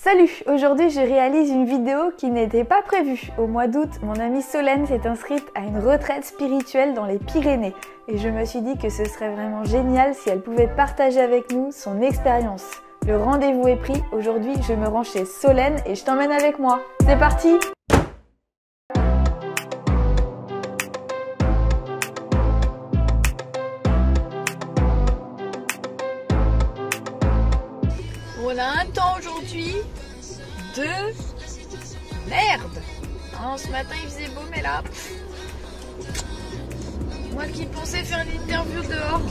Salut! Aujourd'hui, je réalise une vidéo qui n'était pas prévue. Au mois d'août, mon amie Solène s'est inscrite à une retraite spirituelle dans les Pyrénées. Et je me suis dit que ce serait vraiment génial si elle pouvait partager avec nous son expérience. Le rendez-vous est pris. Aujourd'hui, je me rends chez Solène et je t'emmène avec moi. C'est parti! On a un temps aujourd'hui de merde. Non, ce matin il faisait beau, mais là, moi qui pensais faire une interview dehors.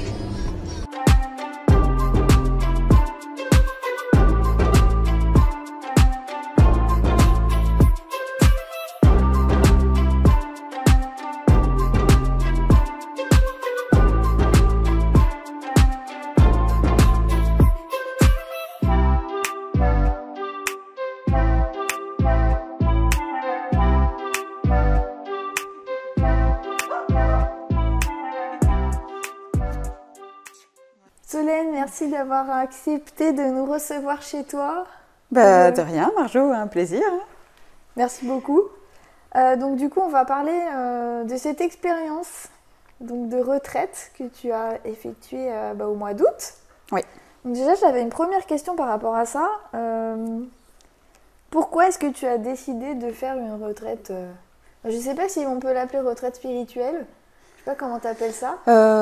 Solène, merci d'avoir accepté de nous recevoir chez toi. De rien, Marjo, un plaisir. Merci beaucoup. Donc du coup, on va parler de cette expérience donc de retraite que tu as effectuée au mois d'août. Oui. Donc déjà, j'avais une première question par rapport à ça. Pourquoi est-ce que tu as décidé de faire une retraite je ne sais pas si on peut l'appeler retraite spirituelle. Je sais pas comment tu appelles ça.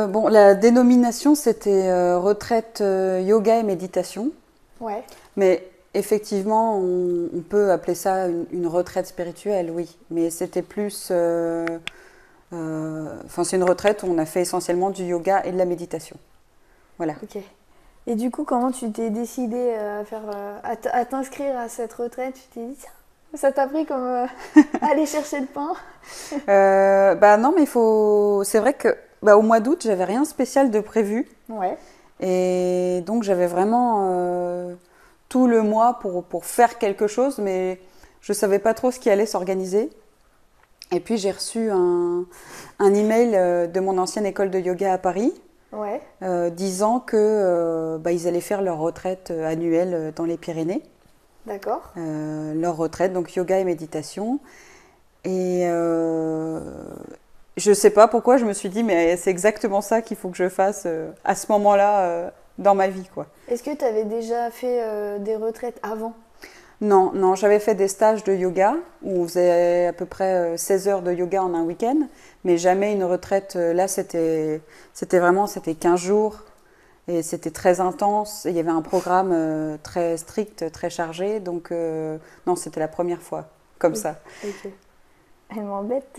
Bon, la dénomination, c'était retraite yoga et méditation. Ouais. Mais effectivement, on peut appeler ça une retraite spirituelle, oui. Mais c'était plus... c'est une retraite où on a fait essentiellement du yoga et de la méditation. Voilà. Ok. Et du coup, comment tu t'es décidée à t'inscrire à cette retraite? Tu t'es dit, tiens, ça t'a pris comme aller chercher le pain? Non, mais c'est vrai que au mois d'août, j'avais rien spécial de prévu. Ouais. Et donc, j'avais vraiment tout le mois pour faire quelque chose, mais je ne savais pas trop ce qui allait s'organiser. Et puis, j'ai reçu un email de mon ancienne école de yoga à Paris, ouais. disant que ils allaient faire leur retraite annuelle dans les Pyrénées. D'accord. Leur retraite, donc yoga et méditation. Et je ne sais pas pourquoi, je me suis dit, mais c'est exactement ça qu'il faut que je fasse à ce moment-là dans ma vie, quoi. Est-ce que tu avais déjà fait des retraites avant? Non, j'avais fait des stages de yoga où on faisait à peu près 16 heures de yoga en un week-end, mais jamais une retraite. Là, c'était 15 jours et c'était très intense. Il y avait un programme très strict, très chargé, donc non, c'était la première fois, comme ça. Ok. Elle m'embête.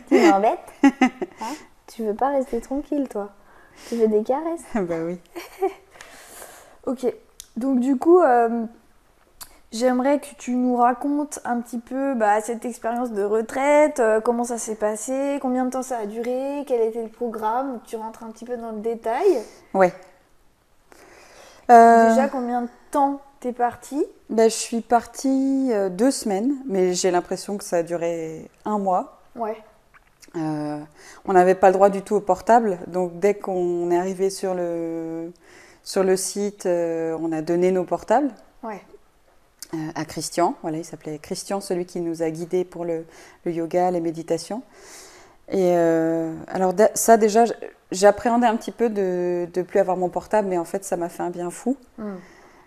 Tu m'embêtes, hein? Tu veux pas rester tranquille, toi? Tu veux des caresses? Bah oui. Ok. Donc du coup, j'aimerais que tu nous racontes un petit peu cette expérience de retraite, comment ça s'est passé, combien de temps ça a duré, quel était le programme, que tu rentres un petit peu dans le détail. Ouais. Déjà, combien de temps t'es partie? Je suis partie 2 semaines, mais j'ai l'impression que ça a duré 1 mois. Ouais. On n'avait pas le droit du tout au portable, donc dès qu'on est arrivé sur le site, on a donné nos portables. Ouais. À Christian, voilà, il s'appelait Christian, celui qui nous a guidés pour le yoga, les méditations. Et alors ça déjà, j'appréhendais un petit peu de ne plus avoir mon portable, mais en fait ça m'a fait un bien fou.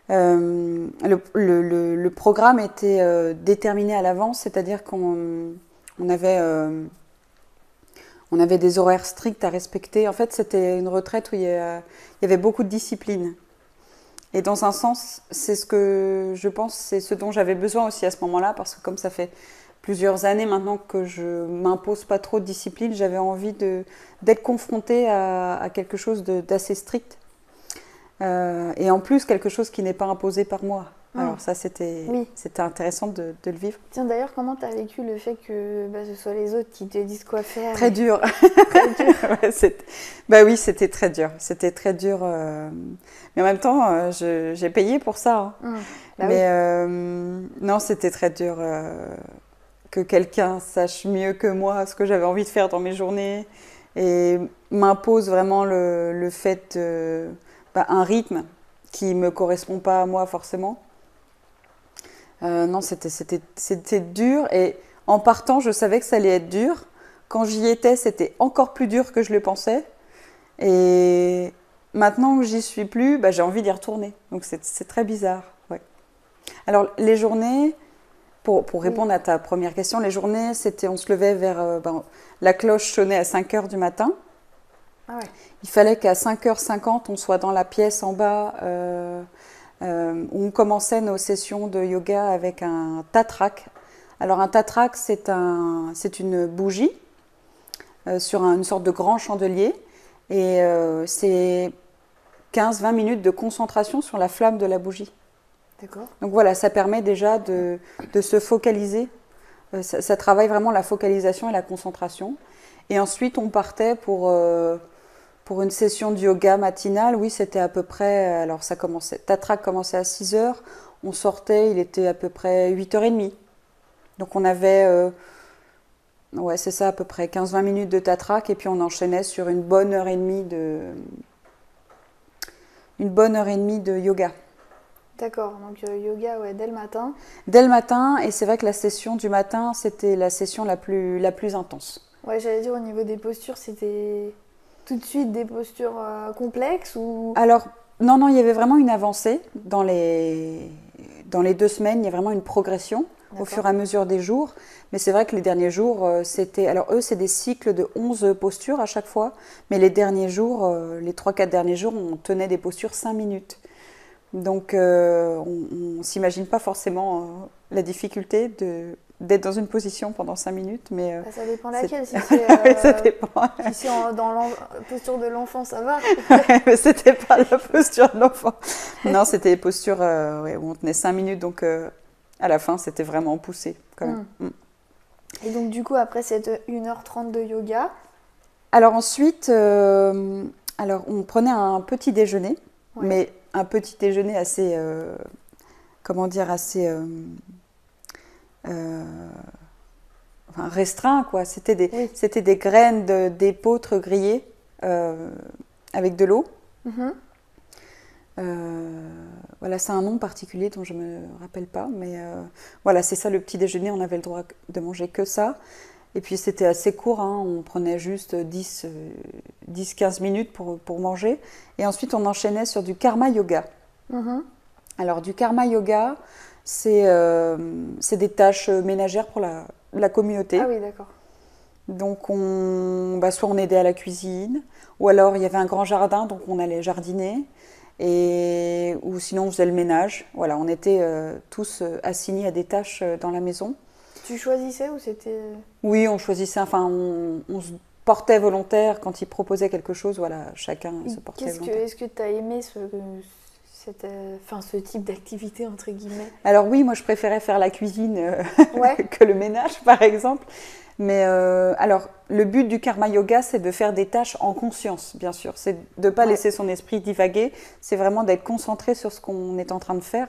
Le programme était déterminé à l'avance, c'est-à-dire qu'on avait des horaires stricts à respecter. En fait, c'était une retraite où il y avait beaucoup de discipline. Et dans un sens, c'est ce que je pense, c'est ce dont j'avais besoin aussi à ce moment-là, parce que comme ça fait plusieurs années maintenant que je m'impose pas trop de discipline, j'avais envie d'être confrontée à quelque chose d'assez strict. Et en plus, quelque chose qui n'est pas imposé par moi. Alors ça, c'était intéressant de le vivre. Tiens, d'ailleurs, comment tu as vécu le fait que ce soit les autres qui te disent quoi faire? Très dur. Très dur. Oui, c'était très dur. C'était très dur. Mais en même temps, j'ai payé pour ça. Mais non, c'était très dur que quelqu'un sache mieux que moi ce que j'avais envie de faire dans mes journées et m'impose vraiment le fait un rythme qui ne me correspond pas à moi forcément. Non, c'était dur et en partant, je savais que ça allait être dur. Quand j'y étais, c'était encore plus dur que je le pensais. Et maintenant que j'y suis plus, bah, j'ai envie d'y retourner. Donc c'est très bizarre. Ouais. Alors les journées, pour Oui. répondre à ta première question, les journées, on se levait la cloche sonnait à 5 heures du matin. Ah ouais. Il fallait qu'à 5h50, on soit dans la pièce en bas où on commençait nos sessions de yoga avec un tatrak. Alors un tatrak, c'est une bougie sur une sorte de grand chandelier et c'est 15-20 minutes de concentration sur la flamme de la bougie. D'accord. Donc voilà, ça permet déjà de se focaliser. Ça travaille vraiment la focalisation et la concentration. Et ensuite, on partait pour une session de yoga matinale. Oui, c'était à peu près, alors ça commençait, Tatrak commençait à 6 heures, on sortait, il était à peu près 8h30. Donc on avait, ouais, c'est ça, à peu près 15-20 minutes de Tatrak, et puis on enchaînait sur une bonne heure et demie de yoga. D'accord, donc yoga ouais, dès le matin. Dès le matin, et c'est vrai que la session du matin, c'était la session la plus intense. Ouais, j'allais dire au niveau des postures, c'était tout de suite des postures complexes ou... Alors, non, il y avait vraiment une avancée dans les 2 semaines, il y a vraiment une progression au fur et à mesure des jours. Mais c'est vrai que les derniers jours, c'était... Alors eux, c'est des cycles de 11 postures à chaque fois, mais les derniers jours, les 3-4 derniers jours, on tenait des postures 5 minutes. Donc, on ne s'imagine pas forcément la difficulté d'être dans une position pendant 5 minutes. Mais, ça dépend laquelle. Si ça dépend. Si c'est dans la posture de l'enfant, ça va. Ouais, mais c'était pas la posture de l'enfant. Non, c'était des postures où on tenait 5 minutes. Donc, à la fin, c'était vraiment poussé quand même. Et donc, du coup, après cette 1h30 de yoga... Alors ensuite, on prenait un petit déjeuner, mais un petit déjeuner assez, restreint, quoi. C'était des graines d'épeautre grillées avec de l'eau. Voilà, c'est un nom particulier dont je ne me rappelle pas, mais voilà, c'est ça le petit déjeuner, on avait le droit de manger que ça. Et puis c'était assez court, hein, on prenait juste 10-15 minutes pour manger. Et ensuite on enchaînait sur du karma yoga. Alors du karma yoga, c'est des tâches ménagères pour la communauté. Ah oui, d'accord. Donc soit on aidait à la cuisine, ou alors il y avait un grand jardin, donc on allait jardiner. Ou sinon on faisait le ménage. Voilà, on était tous assignés à des tâches dans la maison. Tu choisissais ou c'était... Oui, on choisissait, enfin on se portait volontaire quand ils proposaient quelque chose, voilà, chacun se portait volontaire. Est-ce que tu as aimé ce type d'activité, entre guillemets? Alors oui, moi je préférais faire la cuisine que le ménage par exemple. Mais alors, le but du karma yoga, c'est de faire des tâches en conscience, bien sûr. C'est de ne pas laisser son esprit divaguer, c'est vraiment d'être concentré sur ce qu'on est en train de faire.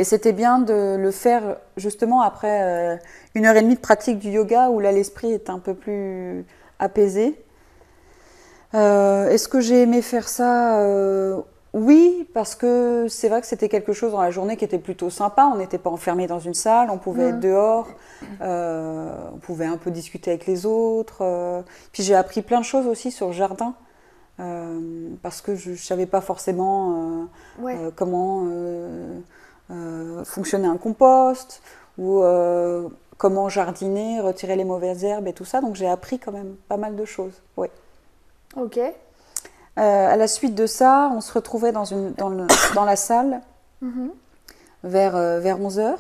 Et c'était bien de le faire justement après 1h30 de pratique du yoga, où là l'esprit est un peu plus apaisé. Est-ce que j'ai aimé faire ça? Oui, parce que c'est vrai que c'était quelque chose dans la journée qui était plutôt sympa. On n'était pas enfermé dans une salle, on pouvait être dehors, on pouvait un peu discuter avec les autres. Puis j'ai appris plein de choses aussi sur le jardin, parce que je ne savais pas forcément comment fonctionnait un compost, ou comment jardiner, retirer les mauvaises herbes et tout ça. Donc j'ai appris quand même pas mal de choses. Ouais. Ok. À la suite de ça, on se retrouvait dans la salle vers 11h.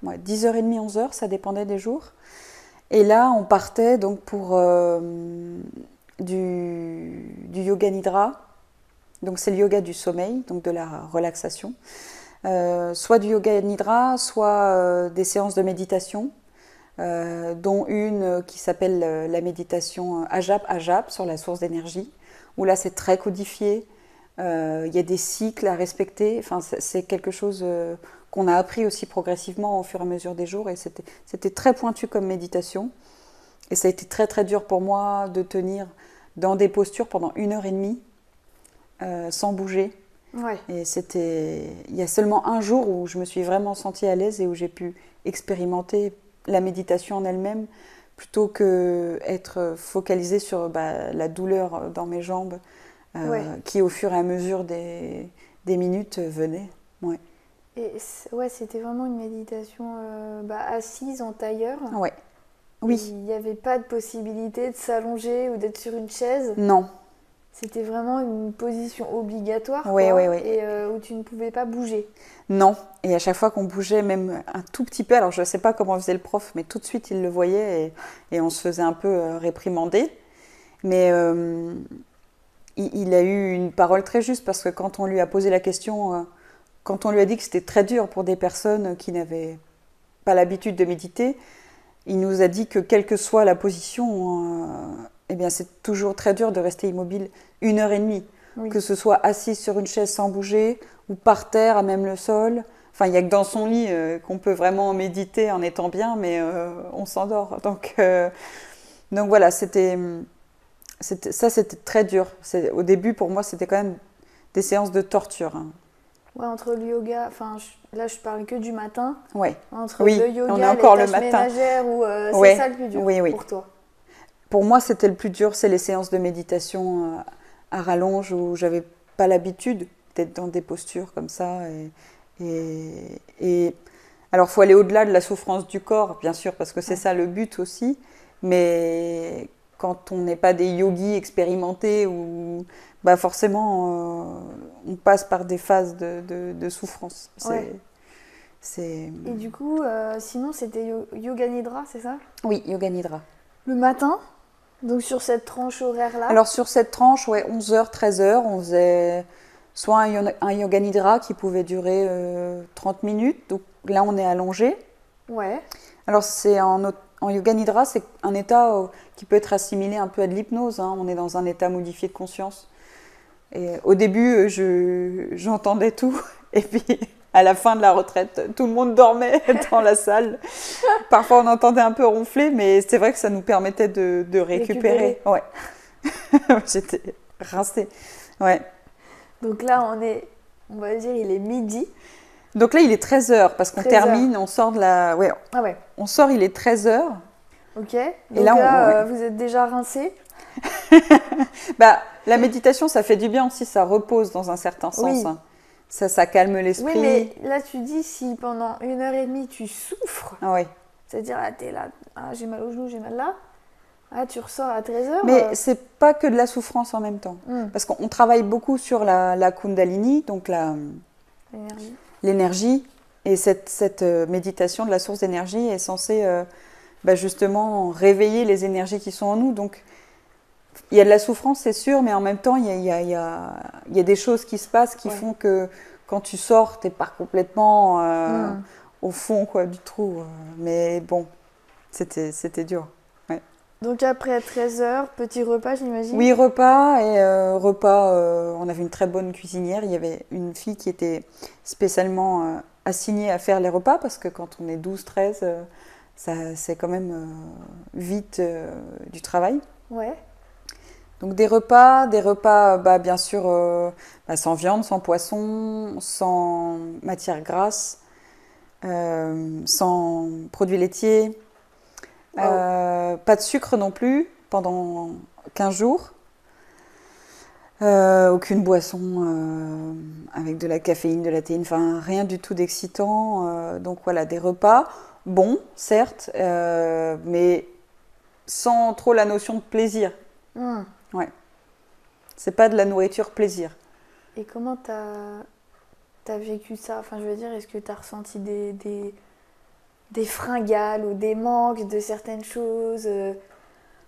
10h30, 11h, ça dépendait des jours. Et là, on partait donc pour du yoga nidra. Donc c'est le yoga du sommeil, donc de la relaxation. Soit du yoga nidra, soit des séances de méditation, dont une qui s'appelle la méditation Ajap sur la source d'énergie, où là c'est très codifié, il y a des cycles à respecter, enfin, c'est quelque chose qu'on a appris aussi progressivement au fur et à mesure des jours, et c'était très pointu comme méditation, et ça a été très très dur pour moi de tenir dans des postures pendant 1h30 sans bouger. Ouais. Et il y a seulement un jour où je me suis vraiment sentie à l'aise et où j'ai pu expérimenter la méditation en elle-même plutôt que être focalisée sur la douleur dans mes jambes Ouais. qui au fur et à mesure des minutes venait. Ouais. Et ouais, c'était vraiment une méditation assise en tailleur. Ouais. Oui. Il n'y avait pas de possibilité de s'allonger ou d'être sur une chaise. Non. C'était vraiment une position obligatoire, Oui, quoi, oui, oui. et où tu ne pouvais pas bouger. Non. Et à chaque fois qu'on bougeait, même un tout petit peu, alors je ne sais pas comment faisait le prof, mais tout de suite il le voyait et on se faisait un peu réprimander. Mais il a eu une parole très juste parce que quand on lui a posé la question, quand on lui a dit que c'était très dur pour des personnes qui n'avaient pas l'habitude de méditer, il nous a dit que quelle que soit la position, eh bien c'est toujours très dur de rester immobile 1 heure et demie. Oui. Que ce soit assis sur une chaise sans bouger ou par terre à même le sol. Enfin, il n'y a que dans son lit qu'on peut vraiment méditer en étant bien, mais on s'endort. Donc voilà, c'était très dur. Au début, pour moi, c'était quand même des séances de torture. Hein. Ouais, entre le yoga, là je parle que du matin. Ouais. Entre Oui, le yoga, on est encore les le tâches matin. ménagères, c'est Ouais. ça le plus dur Oui, oui. pour toi. Pour moi, c'était le plus dur, c'est les séances de méditation à rallonge où j'avais pas l'habitude d'être dans des postures comme ça. Alors, il faut aller au-delà de la souffrance du corps, bien sûr, parce que c'est ça le but aussi. Mais quand on n'est pas des yogis expérimentés, forcément, on passe par des phases de souffrance. Ouais. Et du coup, sinon, c'était Yoga Nidra, c'est ça? Oui, Yoga Nidra. Le matin, donc sur cette tranche horaire-là. Alors sur cette tranche, 11h, 13h, on faisait soit un Yoga Nidra qui pouvait durer 30 minutes. Donc là, on est allongé. Ouais. Alors en Yoga Nidra, c'est un état qui peut être assimilé un peu à de l'hypnose. Hein. On est dans un état modifié de conscience. Et au début, j'entendais tout. Et puis, à la fin de la retraite, tout le monde dormait dans la salle. Parfois, on entendait un peu ronfler, mais c'est vrai que ça nous permettait de récupérer. Ouais. J'étais rincée. Ouais. Donc là, on va dire, il est midi. Donc là, il est 13h, parce qu'on 13h. termine, on sort de la... Ouais. Ah ouais. On sort, il est 13h. Ok. Donc Et là, vous êtes déjà rincé. La méditation, ça fait du bien aussi, ça repose dans un certain sens. Oui. Hein. Ça calme l'esprit. Oui, mais là, tu dis, si pendant 1 heure et demie, tu souffres, Ah ouais. c'est-à-dire, t'es là, j'ai mal au genou, j'ai mal là, tu ressors à 13h. Mais c'est pas que de la souffrance en même temps. Parce qu'on travaille beaucoup sur la Kundalini, donc l'énergie. Et cette méditation de la source d'énergie est censée justement réveiller les énergies qui sont en nous. Donc il y a de la souffrance, c'est sûr, mais en même temps, il y a des choses qui se passent qui font que quand tu sors, tu n'es pas complètement au fond du trou. Mais bon, c'était dur. Ouais. Donc après 13h, petit repas, j'imagine. Oui, repas. Et on avait une très bonne cuisinière. Il y avait une fille qui était spécialement assignée à faire les repas, parce que quand on est 12-13, c'est quand même vite du travail. Ouais. Donc des repas bien sûr sans viande, sans poisson, sans matière grasse, sans produits laitiers, pas de sucre non plus pendant 15 jours, aucune boisson avec de la caféine, de la théine, enfin rien du tout d'excitant. Donc voilà, des repas bons, certes, mais sans trop la notion de plaisir. Ouais. C'est pas de la nourriture plaisir. Et comment t'as vécu ça? Enfin, je veux dire, est-ce que t'as ressenti des fringales ou des manques de certaines choses?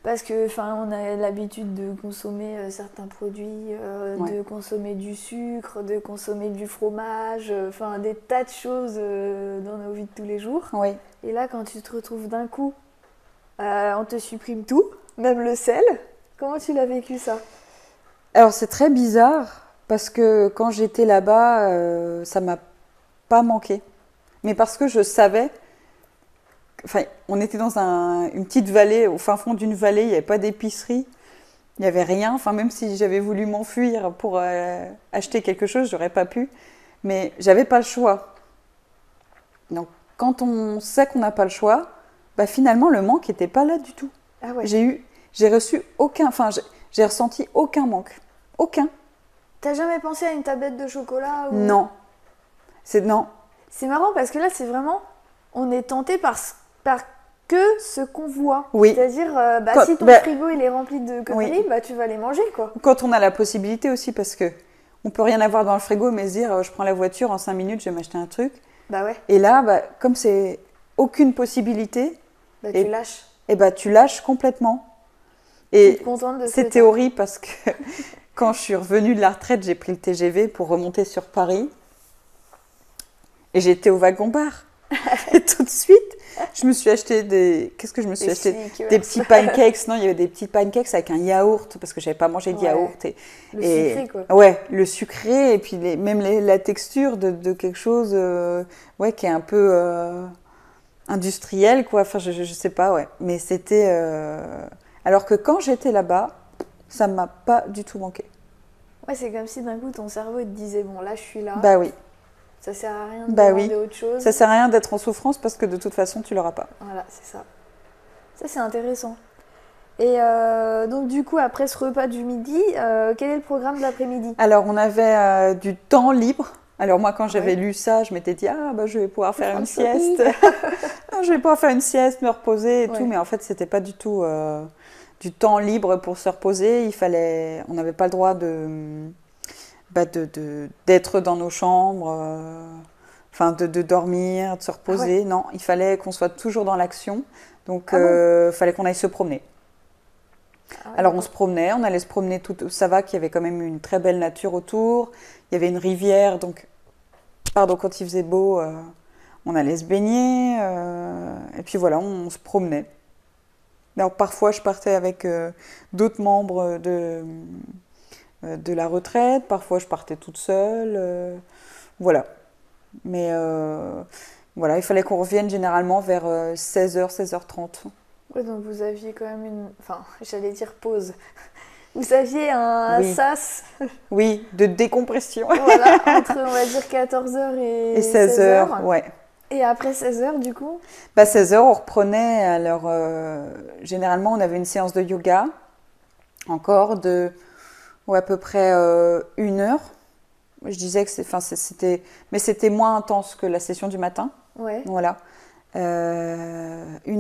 Parce que, on a l'habitude de consommer certains produits, de consommer du sucre, de consommer du fromage, des tas de choses dans nos vies de tous les jours. Oui. Et là, quand tu te retrouves d'un coup, on te supprime tout, même le sel. Comment tu l'as vécu ça? Alors c'est très bizarre parce que quand j'étais là-bas, ça m'a pas manqué. Mais parce que je savais, on était dans une petite vallée, au fin fond d'une vallée, il n'y avait pas d'épicerie. Il n'y avait rien. Enfin, même si j'avais voulu m'enfuir pour acheter quelque chose, j'aurais pas pu. Mais j'avais pas le choix. Donc, quand on sait qu'on n'a pas le choix, bah, finalement, le manque n'était pas là du tout. Ah ouais. J'ai reçu aucun, enfin, j'ai ressenti aucun manque. Aucun. T'as jamais pensé à une tablette de chocolat ou... Non. Non. C'est marrant parce que là, c'est vraiment... On est tenté par que ce qu'on voit. Oui. C'est-à-dire, si ton frigo il est rempli de conneries, oui. tu vas les manger, quoi. Quand on a la possibilité aussi, parce que on peut rien avoir dans le frigo, mais se dire, je prends la voiture, en 5 minutes, je vais m'acheter un truc. Bah ouais. Et là, comme c'est aucune possibilité... tu lâches. Et tu lâches complètement. Et de c'était horrible parce que quand je suis revenue de la retraite, j'ai pris le TGV pour remonter sur Paris. Et j'étais au wagon-bar. Et tout de suite, je me suis acheté des... Qu'est-ce que je me suis acheté? Des petits pancakes. Non, il y avait des petits pancakes avec un yaourt parce que je n'avais pas mangé de yaourt. Le sucré, quoi. Ouais, le sucré et puis même la texture de quelque chose qui est un peu industriel, quoi. Enfin, je sais pas, ouais. Mais c'était... Alors que quand j'étais là-bas, ça ne m'a pas du tout manqué. Ouais, c'est comme si d'un coup, ton cerveau il te disait, bon, là, je suis là. Bah oui. Ça sert à rien de demander autre chose. Ça sert à rien d'être en souffrance parce que de toute façon, tu l'auras pas. Voilà, c'est ça. Ça, c'est intéressant. Et donc, du coup, après ce repas du midi, quel est le programme de l'après-midi? Alors, on avait du temps libre. Alors moi, quand j'avais lu ça, je m'étais dit, je vais pouvoir faire une sieste. Je vais pouvoir faire une sieste, me reposer et tout. Mais en fait, c'était pas du tout du temps libre pour se reposer. On n'avait pas le droit d'être dans nos chambres, de dormir, de se reposer. Non, il fallait qu'on soit toujours dans l'action. Donc, il fallait qu'on aille se promener. Alors on se promenait, on allait se promener tout. Ça va qu'il y avait quand même une très belle nature autour. Il y avait une rivière, donc quand il faisait beau, on allait se baigner. Et puis voilà, on se promenait. Alors parfois je partais avec d'autres membres de la retraite, parfois je partais toute seule. Voilà. Mais voilà, il fallait qu'on revienne généralement vers 16h, 16h30. Ouais, donc vous aviez quand même une... Enfin, j'allais dire pause. Vous aviez un sas. Oui, de décompression. Voilà, entre, on va dire, 14h et 16h. Ouais. Et après 16h, du coup 16h, on reprenait. Alors, généralement, on avait une séance de yoga, encore de à peu près 1 heure. Je disais que c'était moins intense que la session du matin. Ouais. Voilà. 1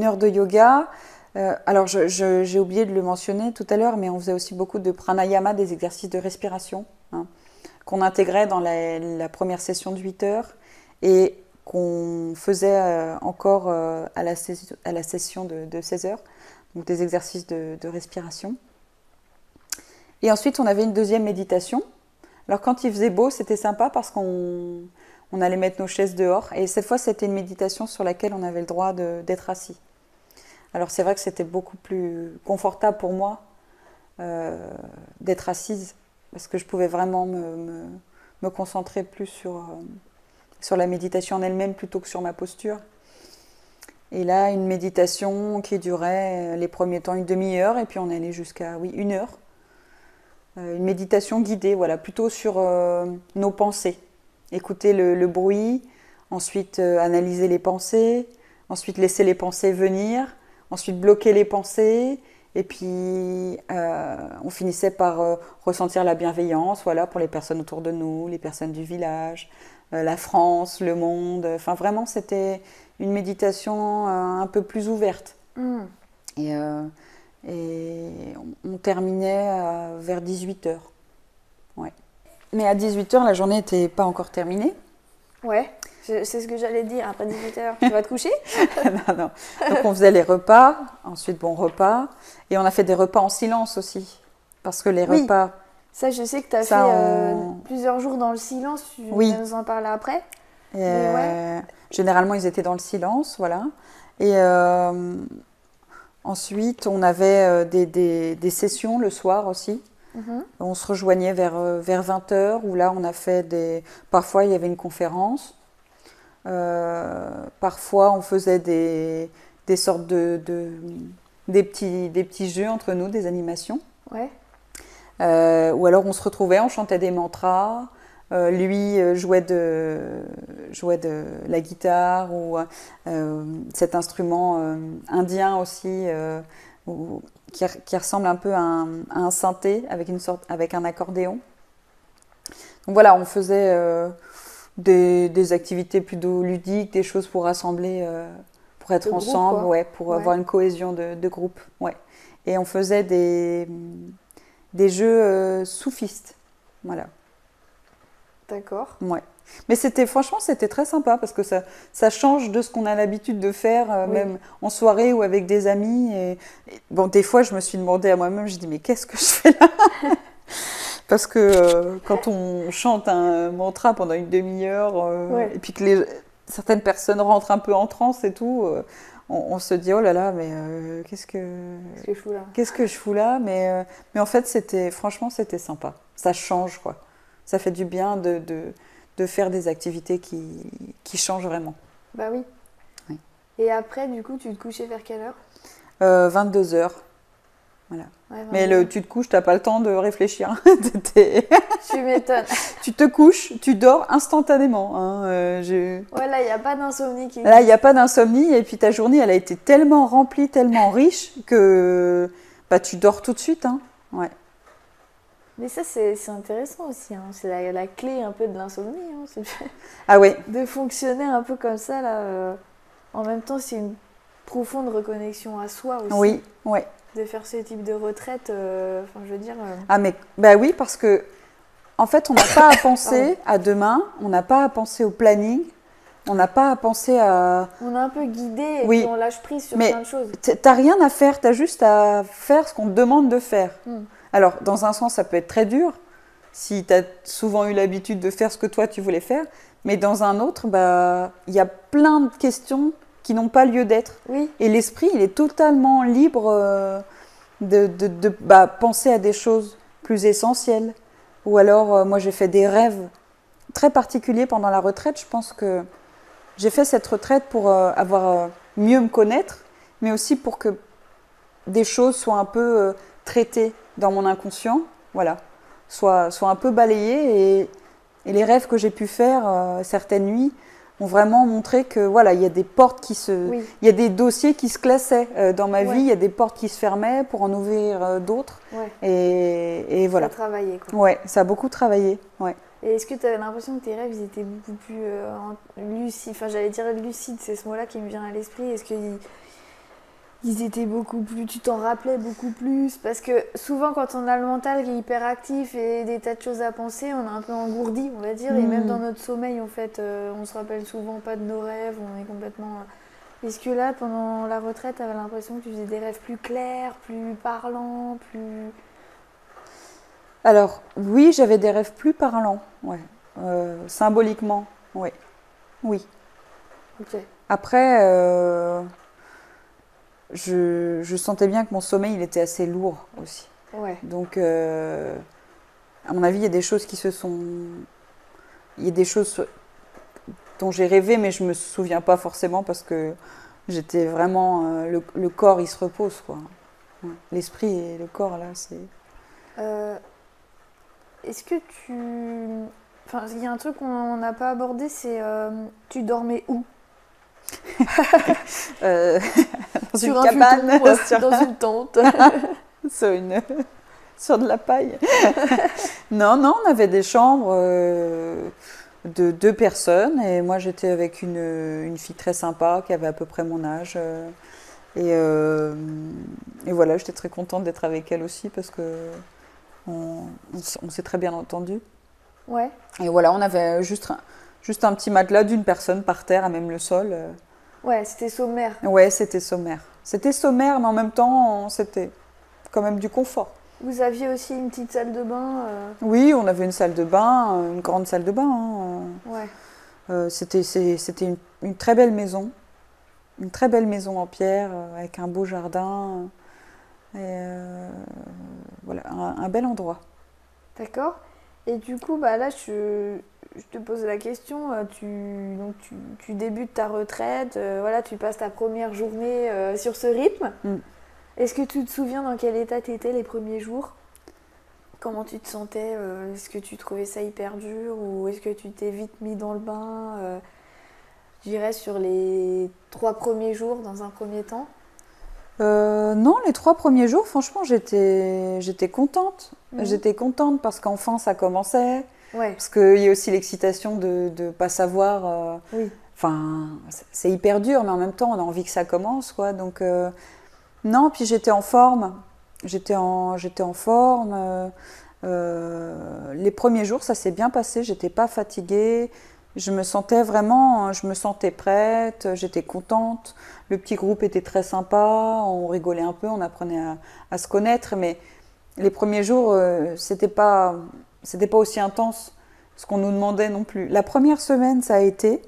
heure de yoga. Alors, j'ai oublié de le mentionner tout à l'heure, mais on faisait aussi beaucoup de pranayama, des exercices de respiration, qu'on intégrait dans la première session de 8 heures et qu'on faisait encore à la session de 16 heures, donc des exercices de respiration. Et ensuite, on avait une deuxième méditation. Alors, quand il faisait beau, c'était sympa parce qu'on allait mettre nos chaises dehors. Et cette fois, c'était une méditation sur laquelle on avait le droit d'être assis. Alors c'est vrai que c'était beaucoup plus confortable pour moi d'être assise parce que je pouvais vraiment me concentrer plus sur la méditation en elle-même plutôt que sur ma posture. Et là, une méditation qui durait les premiers temps une demi-heure et puis on allait jusqu'à 1 heure. Une méditation guidée, voilà, plutôt sur nos pensées. Écouter le bruit, ensuite analyser les pensées, ensuite laisser les pensées venir. Ensuite, bloquer les pensées, et puis on finissait par ressentir la bienveillance, voilà, pour les personnes autour de nous, les personnes du village, la France, le monde. Enfin, vraiment, c'était une méditation un peu plus ouverte. Mm. Et on terminait vers 18h. Ouais. Mais à 18h, la journée n'était pas encore terminée. Ouais. C'est ce que j'allais dire, après 18h, tu vas te coucher? Non. Donc on faisait les repas, ensuite repas, et on a fait des repas en silence aussi, parce que les repas... Ça, je sais que tu as fait plusieurs jours dans le silence, tu vas nous en parler après. Généralement, ils étaient dans le silence, voilà. Et ensuite, on avait des sessions le soir aussi. Mm-hmm. On se rejoignait vers 20h, où là, on a fait Parfois, il y avait une conférence. Parfois, on faisait des sortes des petits jeux entre nous, des animations. Ouais. Ou alors on se retrouvait, on chantait des mantras. Lui jouait de la guitare ou cet instrument indien aussi qui ressemble un peu à un synthé avec un accordéon. Donc voilà, on faisait des activités plutôt ludiques, des choses pour rassembler, pour être ensemble, ouais, pour avoir une cohésion de groupe. Ouais. Et on faisait des jeux soufistes. Voilà. D'accord. Ouais. Mais franchement, c'était très sympa parce que ça change de ce qu'on a l'habitude de faire, même en soirée ou avec des amis. Bon, des fois, je me suis demandé à moi-même, je dis, mais qu'est-ce que je fais là? Parce que quand on chante un mantra pendant une demi-heure, et puis que certaines personnes rentrent un peu en transe et tout, on se dit, oh là là, mais qu'est-ce que je fous là? Mais en fait, franchement, c'était sympa. Ça change, quoi. Ça fait du bien de faire des activités qui changent vraiment. Bah oui. Et après, du coup, tu te couchais vers quelle heure? 22h. Voilà. Ouais, mais tu te couches, tu n'as pas le temps de réfléchir. Tu m'étonnes. Tu te couches, tu dors instantanément. Hein. Ouais, là, il n'y a pas d'insomnie. Là, il n'y a pas d'insomnie. Et puis ta journée, elle a été tellement remplie, tellement riche que tu dors tout de suite. Hein. Ouais. Mais ça, c'est intéressant aussi. Hein. C'est la clé un peu de l'insomnie. Hein. Ah ouais. De fonctionner un peu comme ça, là. En même temps, c'est une profonde reconnexion à soi aussi. Oui, ouais. De faire ce type de retraite, enfin, je veux dire... Ah mais, bah oui, parce que, en fait, on n'a pas à penser à demain, on n'a pas à penser au planning, on n'a pas à penser à... On est un peu guidé et puis on lâche prise sur plein de choses. T'as rien à faire, t'as juste à faire ce qu'on te demande de faire. Alors, dans un sens, ça peut être très dur, si t'as souvent eu l'habitude de faire ce que toi, tu voulais faire, mais dans un autre, il y a plein de questions qui n'ont pas lieu d'être. Oui. Et l'esprit, il est totalement libre de penser à des choses plus essentielles. Ou alors, moi, j'ai fait des rêves très particuliers pendant la retraite. Je pense que j'ai fait cette retraite pour mieux me connaître, mais aussi pour que des choses soient un peu traitées dans mon inconscient, voilà, soient un peu balayées. Et les rêves que j'ai pu faire certaines nuits ont vraiment montré que voilà, il y a des portes il y a des dossiers qui se classaient dans ma vie, il y a des portes qui se fermaient pour en ouvrir d'autres. Et voilà. Ça a travaillé, quoi. Ouais, ça a beaucoup travaillé. Ouais. Et est-ce que tu avais l'impression que tes rêves ils étaient beaucoup plus lucides, enfin j'allais dire lucides, c'est ce mot-là qui me vient à l'esprit, est-ce qu'ils étaient beaucoup plus, tu t'en rappelais beaucoup plus? Parce que souvent quand on a le mental qui est hyper actif et des tas de choses à penser, on est un peu engourdi, on va dire, et même dans notre sommeil en fait, on se rappelle souvent pas de nos rêves, on est complètement... Est-ce que là, pendant la retraite, tu avais l'impression que tu faisais des rêves plus clairs, plus parlants, plus... Alors, oui, j'avais des rêves plus parlants, ouais. Symboliquement, ouais. Oui. Ok. Après, je sentais bien que mon sommeil, il était assez lourd aussi. Ouais. Donc, à mon avis, il y a des choses il y a des choses dont j'ai rêvé, mais je ne me souviens pas forcément parce que j'étais vraiment... le corps, il se repose, quoi. Ouais. L'esprit et le corps, là, c'est... Est-ce que Enfin, il y a un truc qu'on n'a pas abordé, c'est tu dormais où? Dans une cabane, dans une tente. sur de la paille. Non, on avait des chambres de 2 personnes et moi j'étais avec une fille très sympa qui avait à peu près mon âge. Et voilà, j'étais très contente d'être avec elle aussi parce que on s'est très bien entendu. Ouais. Et voilà, on avait juste un petit matelas d'une personne par terre, à même le sol. Ouais, c'était sommaire. Ouais, c'était sommaire. C'était sommaire, mais en même temps, c'était quand même du confort. Vous aviez aussi une petite salle de bain Oui, on avait une salle de bain, une grande salle de bain. Ouais. C'était une très belle maison. Une très belle maison en pierre, avec un beau jardin. Et voilà, un bel endroit. D'accord. Et du coup, là, je te pose la question. Tu débutes ta retraite, voilà, tu passes ta première journée sur ce rythme. Est-ce que tu te souviens dans quel état tu étais les premiers jours? comment tu te sentais? Est-ce que tu trouvais ça hyper dur ou est-ce que tu t'es vite mis dans le bain? Je dirais sur les 3 premiers jours dans un premier temps. Non, les 3 premiers jours, franchement, j'étais contente. Mhm. J'étais contente parce qu'enfin ça commençait. Ouais, Parce qu'il y a aussi l'excitation de ne pas savoir. oui. Enfin, c'est hyper dur, mais en même temps, on a envie que ça commence, quoi. Donc, non, puis j'étais en forme. J'étais en forme. Les premiers jours, ça s'est bien passé. J'étais pas fatiguée. Je me sentais prête. J'étais contente. Le petit groupe était très sympa. On rigolait un peu, on apprenait à se connaître. Mais les premiers jours, c'était pas aussi intense ce qu'on nous demandait non plus. La première semaine, ça a été.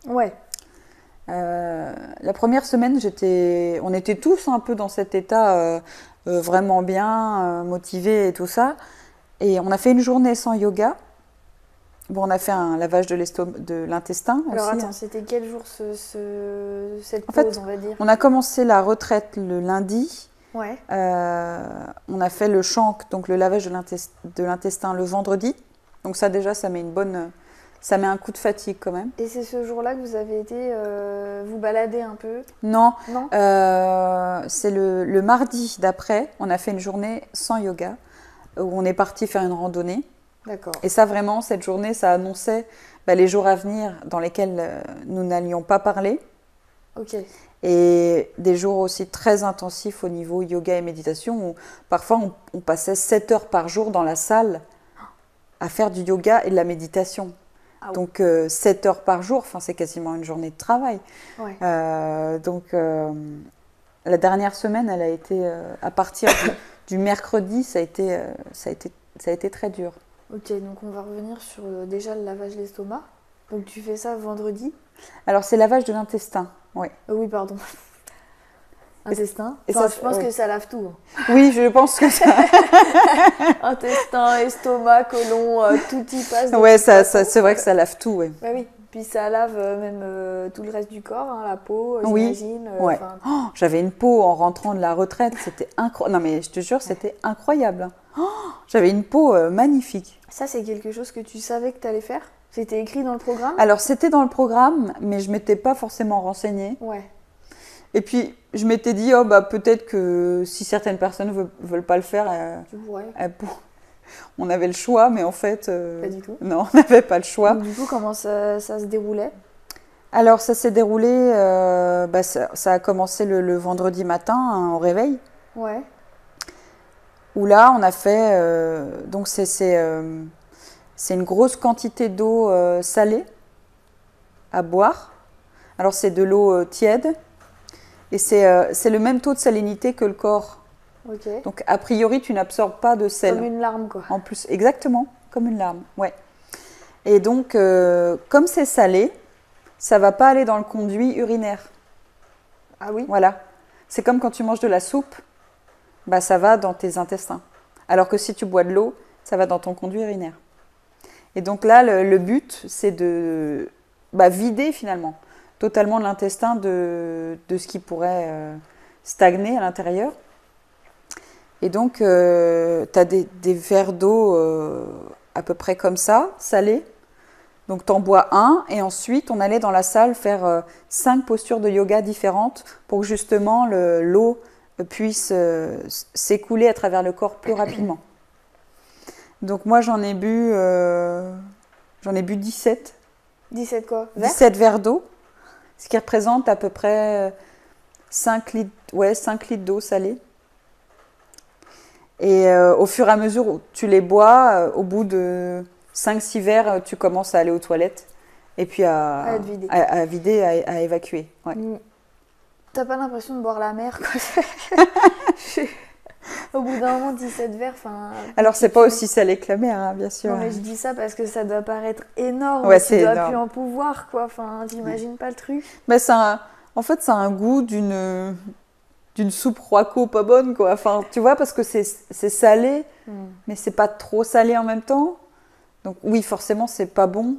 Ouais, La première semaine, on était tous un peu dans cet état vraiment bien, motivés et tout ça. Et on a fait une journée sans yoga. Bon, on a fait un lavage de l'intestin alors aussi. attends, c'était quel jour cette En fait, pause, on va dire? On a commencé la retraite le lundi. Ouais, On a fait le shank, donc le lavage de l'intestin le vendredi. Donc ça déjà, ça met un coup de fatigue quand même. et c'est ce jour-là que vous avez été vous balader un peu? Non, Non? c'est le mardi d'après, on a fait une journée sans yoga, où on est parti faire une randonnée. D'accord. Et ça vraiment, cette journée, ça annonçait les jours à venir dans lesquels nous n'allions pas parler. Ok. Et des jours aussi très intensifs au niveau yoga et méditation, où parfois on passait 7 heures par jour dans la salle à faire du yoga et de la méditation. Ah oui. Donc 7 heures par jour, c'est quasiment une journée de travail. Ouais. La dernière semaine, elle a été, à partir du mercredi, ça a été très dur. Ok, donc on va revenir sur déjà le lavage de l'estomac. Donc tu fais ça vendredi? Alors c'est lavage de l'intestin, oui. Oui, pardon. Intestin. et Enfin, ça, je pense ouais. que ça lave tout. Oui, je pense que ça... Intestin, estomac, côlon, tout y passe. Ouais, c'est vrai que ça lave tout, ouais. Bah oui. Puis ça lave même tout le reste du corps, hein, la peau, Oui, j'imagine. ouais. J'avais une peau en rentrant de la retraite, c'était incroyable. Non mais je te jure, c'était incroyable. J'avais une peau magnifique. Ça, c'est quelque chose que tu savais que tu allais faire? C'était écrit dans le programme? Alors c'était dans le programme, mais je m'étais pas forcément renseignée. Ouais. Et puis je m'étais dit, peut-être que si certaines personnes veulent pas le faire, Tu pourrais. on avait le choix, mais en fait... Pas du tout. Non, on n'avait pas le choix. Donc, du coup, comment ça se déroulait? Alors ça s'est déroulé, ça a commencé le vendredi matin, hein, au réveil. Ouais. Où là, on a fait... donc c'est une grosse quantité d'eau salée à boire. Alors c'est de l'eau tiède. Et c'est le même taux de salinité que le corps. Ok. Donc a priori, tu n'absorbes pas de sel. Comme une larme, quoi. En plus, exactement, comme une larme, ouais. Et donc, comme c'est salé, ça va pas aller dans le conduit urinaire. Ah oui? Voilà. C'est comme quand tu manges de la soupe, ça va dans tes intestins. Alors que si tu bois de l'eau, ça va dans ton conduit urinaire. Et donc là, le but, c'est de vider finalement totalement l'intestin de ce qui pourrait stagner à l'intérieur. Et donc, tu as des verres d'eau à peu près comme ça, salés. Donc, tu en bois un et ensuite, on allait dans la salle faire 5 postures de yoga différentes pour que justement l'eau puisse s'écouler à travers le corps plus rapidement. Donc, moi, j'en ai bu 17. 17 quoi? Verre? 17 verres d'eau, ce qui représente à peu près 5 litres d'eau salée. Et au fur et à mesure où tu les bois, au bout de 5-6 verres, tu commences à aller aux toilettes et puis à vider, à évacuer. Ouais. T'as pas l'impression de boire la mer, quoi? Au bout d'un moment, 17 verres, enfin... Alors, c'est pas aussi salé que la mer, hein, bien sûr. Non, mais je dis ça parce que ça doit paraître énorme. Ouais, tu dois énorme. plus en pouvoir, quoi. Enfin, t'imagines pas le truc. Mais en fait, ça a un goût d'une soupe Roico pas bonne, quoi. Enfin, tu vois, parce que c'est salé, mais c'est pas trop salé en même temps. Donc oui, forcément, c'est pas bon,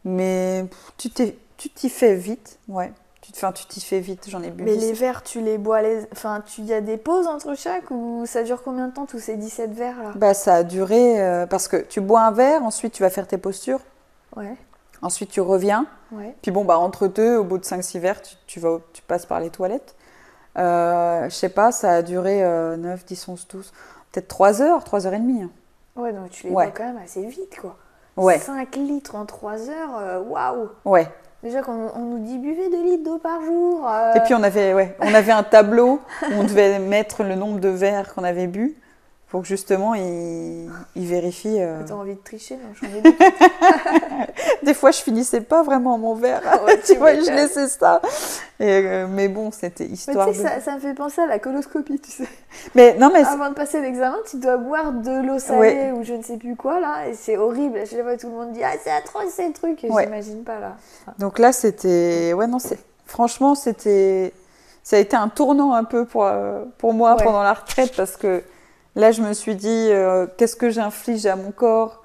mais tu t'y fais vite, ouais. tu t'y fais vite, j'en ai bu Mais 17. les verres, tu les bois, enfin, il y a des pauses entre chaque ou ça dure combien de temps tous ces 17 verres là? Bah, ça a duré, parce que tu bois un verre, ensuite tu vas faire tes postures, Ouais, ensuite tu reviens, ouais. puis bon, bah, entre deux, au bout de 5-6 verres, tu passes par les toilettes. Je sais pas, ça a duré 9, 10, 11, 12, peut-être 3 heures et demie. Ouais, donc tu les Ouais. bois quand même assez vite quoi. Ouais, 5 litres en 3 heures, waouh! ouais. Déjà quand on nous dit buvez 2 litres d'eau par jour. Et puis on avait un tableau où on devait mettre le nombre de verres qu'on avait bu pour que justement il vérifie. T'as envie de tricher, non? J'en ai deux. Des fois je finissais pas vraiment mon verre, Ouais, tu vois, je m'étonnes. laissais ça. Mais bon, c'était Mais histoire tu sais, ça me fait penser à la coloscopie, tu sais. Mais non, mais Avant de passer l'examen, tu dois boire de l'eau salée Ouais. ou je ne sais plus quoi là, et c'est horrible. À chaque fois, tout le monde dit ah c'est atroce ces trucs, et Ouais. j'imagine pas là. donc là c'était, ouais non, franchement ça a été un tournant un peu pour moi Ouais. pendant la retraite parce que là je me suis dit qu'est-ce que j'inflige à mon corps.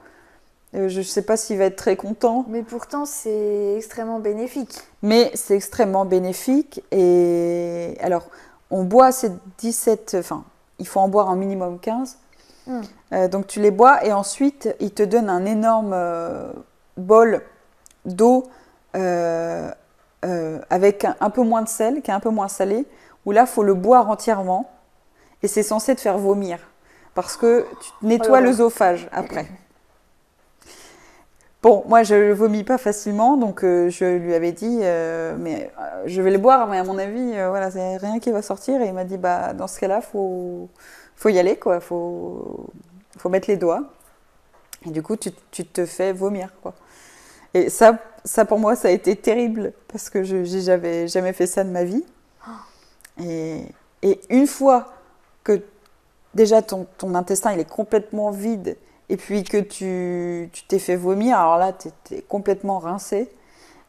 Je sais pas s'il va être très content. Mais pourtant, c'est extrêmement bénéfique. Mais c'est extrêmement bénéfique. Et alors, on boit ces 17, enfin, il faut en boire un minimum 15. Donc tu les bois et ensuite, ils te donnent un énorme bol d'eau avec un peu moins de sel, qui est un peu moins salé, où là, il faut le boire entièrement. Et c'est censé te faire vomir. Parce que tu nettoies Oh là là. l'œsophage après. Bon, moi je vomis pas facilement, donc je lui avais dit, mais je vais le boire, mais à mon avis, voilà, c'est rien qui va sortir. Et il m'a dit, bah dans ce cas-là, faut y aller, quoi, faut mettre les doigts. Et du coup, tu te fais vomir, quoi. Et ça pour moi, ça a été terrible parce que j'avais jamais fait ça de ma vie. Et une fois que déjà ton intestin il est complètement vide. Et puis que tu t'es fait vomir, alors là, tu es complètement rincé.